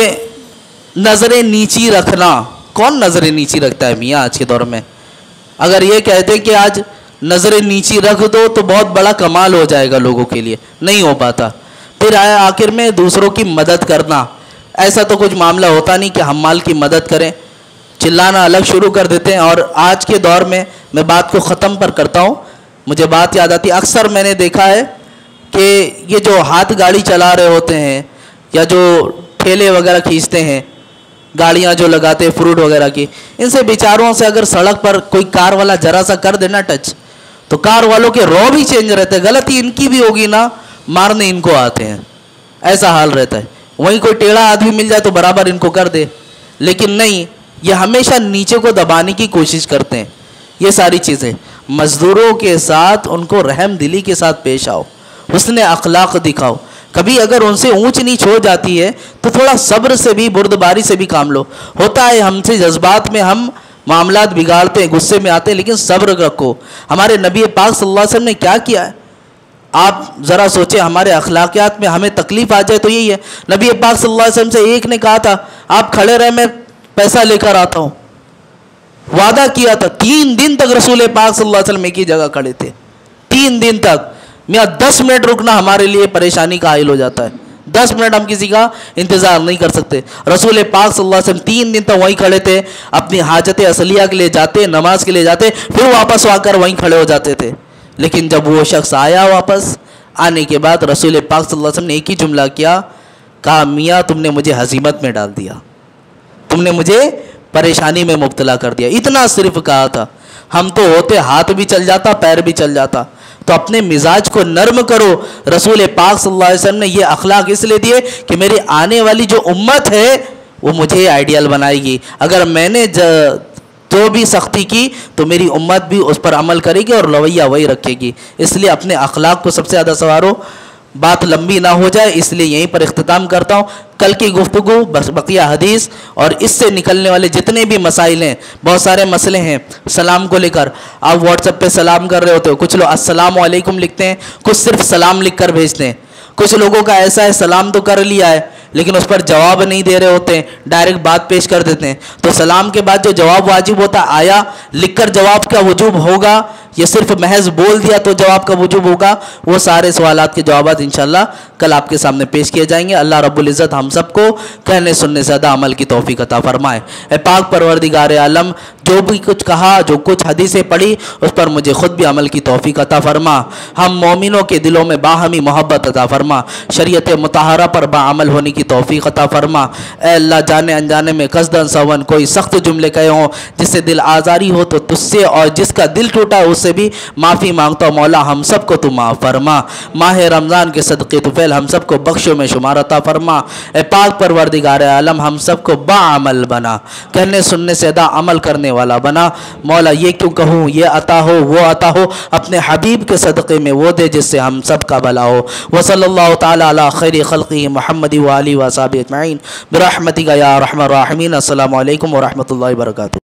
نظریں نیچی رکھنا. کون نظریں نیچی رکھتا ہے میاں آج کے دور میں؟ اگر یہ کہتے کہ آج نظریں نیچی رکھ دو تو بہت بڑا کمال ہو جائے گا لوگوں کے لیے، نہیں ہو پاتا. پھر آیا آخر میں دوسروں کی مدد کرنا. ایسا تو کچھ معاملہ ہوتا نہیں کہ ہم مال کی مدد کریں، چلانا الگ شروع کر دیتے ہیں. اور آج کے دور میں بات کو ختم پر کرتا ہوں. مجھے بات یاد آتی، اکثر میں نے دیکھا ہے کہ یہ جو ہاتھ گاڑی چلا رہے ہوتے ہیں یا جو ٹھیلے وغیرہ کھینچتے ہیں، گاڑیاں جو لگاتے ہیں فروٹ وغیرہ کی، ان سے بیچاروں سے اگر سڑک پر کوئی کار والا ذرا سا کر دینا ٹچ تو کار والوں کے رو بھی چینج رہتے ہیں، غلطی ان کی بھی ہوگی نا، مارنے ان کو آتے ہیں، ایسا حال رہتا ہے. وہیں کوئی ٹیڑھا آدمی مل جائے تو برابر ان کو کر دے، لیکن نہیں، یہ ہمیشہ نیچے کو دبانے کی کوشش کرتے ہیں. یہ ساری چیزیں مزدوروں کے ساتھ ان کو رحم دلی کے ساتھ پیش آؤ، حسن اخلاق دکھاؤ. کبھی اگر ان سے اونچ نیچ ہو جاتی ہے تو تھوڑا صبر سے بھی، بردباری سے بھی کام لو. ہوتا ہے ہم سے جذبات میں ہم معاملات بگاڑتے ہیں، غصے میں آتے ہیں، لیکن صبر رکھو. ہمارے نبی پاک صلی اللہ علیہ وسلم نے کیا کیا ہے، آپ ذرا سوچیں. ہمارے اخلاقیات میں ہمیں تکلیف آ جائے تو یہی ہے. نبی پاک صلی اللہ علیہ وسلم سے ایک نے کہا تھا آپ کھڑے رہے، میں پیسہ لے کر آتا ہوں. وعدہ کیا تھا. 3 دن تک رسول پاک صلی اللہ علیہ وسلم ایک ہی جگہ کھڑے تھے، 3 دن تک. میاں 10 منٹ رکنا ہمارے لیے پریشانی کا حائل ہو جاتا ہے. 10 منٹ ہم کسی کا انتظار نہیں کر سکتے. رسول پاک صلی اللہ علیہ وسلم 3 دن تک وہیں کھڑے تھے، اپنی حاجت اصلیہ کے لیے جاتے، نماز کے لیے جاتے، پھر واپس آ کر وہیں کھڑے ہو جاتے تھے. لیکن جب وہ شخص آیا واپس آنے کے بعد رسول پاک صلی اللہ علیہ وسلم نے ایک ہی جملہ کیا، کہا میاں تم نے مجھے ہزیمت میں ڈال دیا، تم نے مجھے پریشانی میں مبتلا کر دیا. اتنا صرف کہا تھا. ہم تو ہوتے ہاتھ بھی چل جاتا، پیر بھی چل جاتا. تو اپنے مزاج کو نرم کرو. رسول پاک صلی اللہ علیہ وسلم نے یہ اخلاق اس لیے دیے کہ میری آنے والی جو امت ہے وہ مجھے آئیڈیل بنائے گی. اگر میں نے جو بھی سختی کی تو میری امت بھی اس پر عمل کرے گی اور رویہ وہی رکھے گی. اس لیے اپنے اخلاق کو سب سے زیادہ سنوارو. بات لمبی نہ ہو جائے اس لیے یہیں پر اختتام کرتا ہوں. کل کی گفتگو بقیہ حدیث اور اس سے نکلنے والے جتنے بھی مسائل ہیں، بہت سارے مسئلے ہیں سلام کو لے کر. آپ واٹس ایپ پہ سلام کر رہے ہوتے ہو، کچھ لوگ السلام علیکم لکھتے ہیں، کچھ صرف سلام لکھ کر بھیجتے ہیں. کچھ لوگوں کا ایسا ہے سلام تو کر لیا ہے لیکن اس پر جواب نہیں دے رہے ہوتے ہیں، ڈائریکٹ بات پیش کر دیتے ہیں. تو سلام کے بعد جو جواب واجب ہوتا آیا لکھ کر جواب کا وجوب ہوگا، یہ صرف محض بول دیا تو جواب کا وجوب ہوگا؟ وہ سارے سوالات کے جوابات انشاءاللہ کل آپ کے سامنے پیش کیے جائیں گے. اللہ رب العزت ہم سب کو کہنے سننے سے زیادہ عمل کی توفیق عطا فرمائے. اے پاک پروردگار عالم، جو بھی کچھ کہا، جو کچھ حدیثیں پڑھی، اس پر مجھے خود بھی عمل کی توفیق عطا فرما. ہم مومنوں کے دلوں میں باہمی محبت عطا فرما. شریعت مطہرہ پر بعمل ہونے کی توفیق عطا فرما. اے اللہ، جانے انجانے میں قصداً سون کوئی سخت جملے کہے ہوں جس سے دل آزاری ہو تو تجھ سے، اور جس کا دل ٹوٹا اس سے بھی معافی مانگتا ہوں. مولا ہم سب کو تو معاف فرما. ماہ رمضان کے صدقے طفیل ہم سب کو بخشوں میں شمار عطا فرما. اے پاک پروردگار عالم، ہم سب کو باعمل بنا، کہنے سننے سے زیادہ عمل کرنے والا بنا. مولا یہ کیوں کہوں، یہ عطا ہو وہ عطا ہو، اپنے حبیب کے صدقے میں وہ دے جس سے ہم سب کا بھلا ہو. وصلی اللہ تعالی علی خیر خلقہ محمد و آلہ و صحبہ اجمعین برحمتک یا ارحم الراحمین. السلام علیکم ورحمۃ اللہ وبرکاتہ.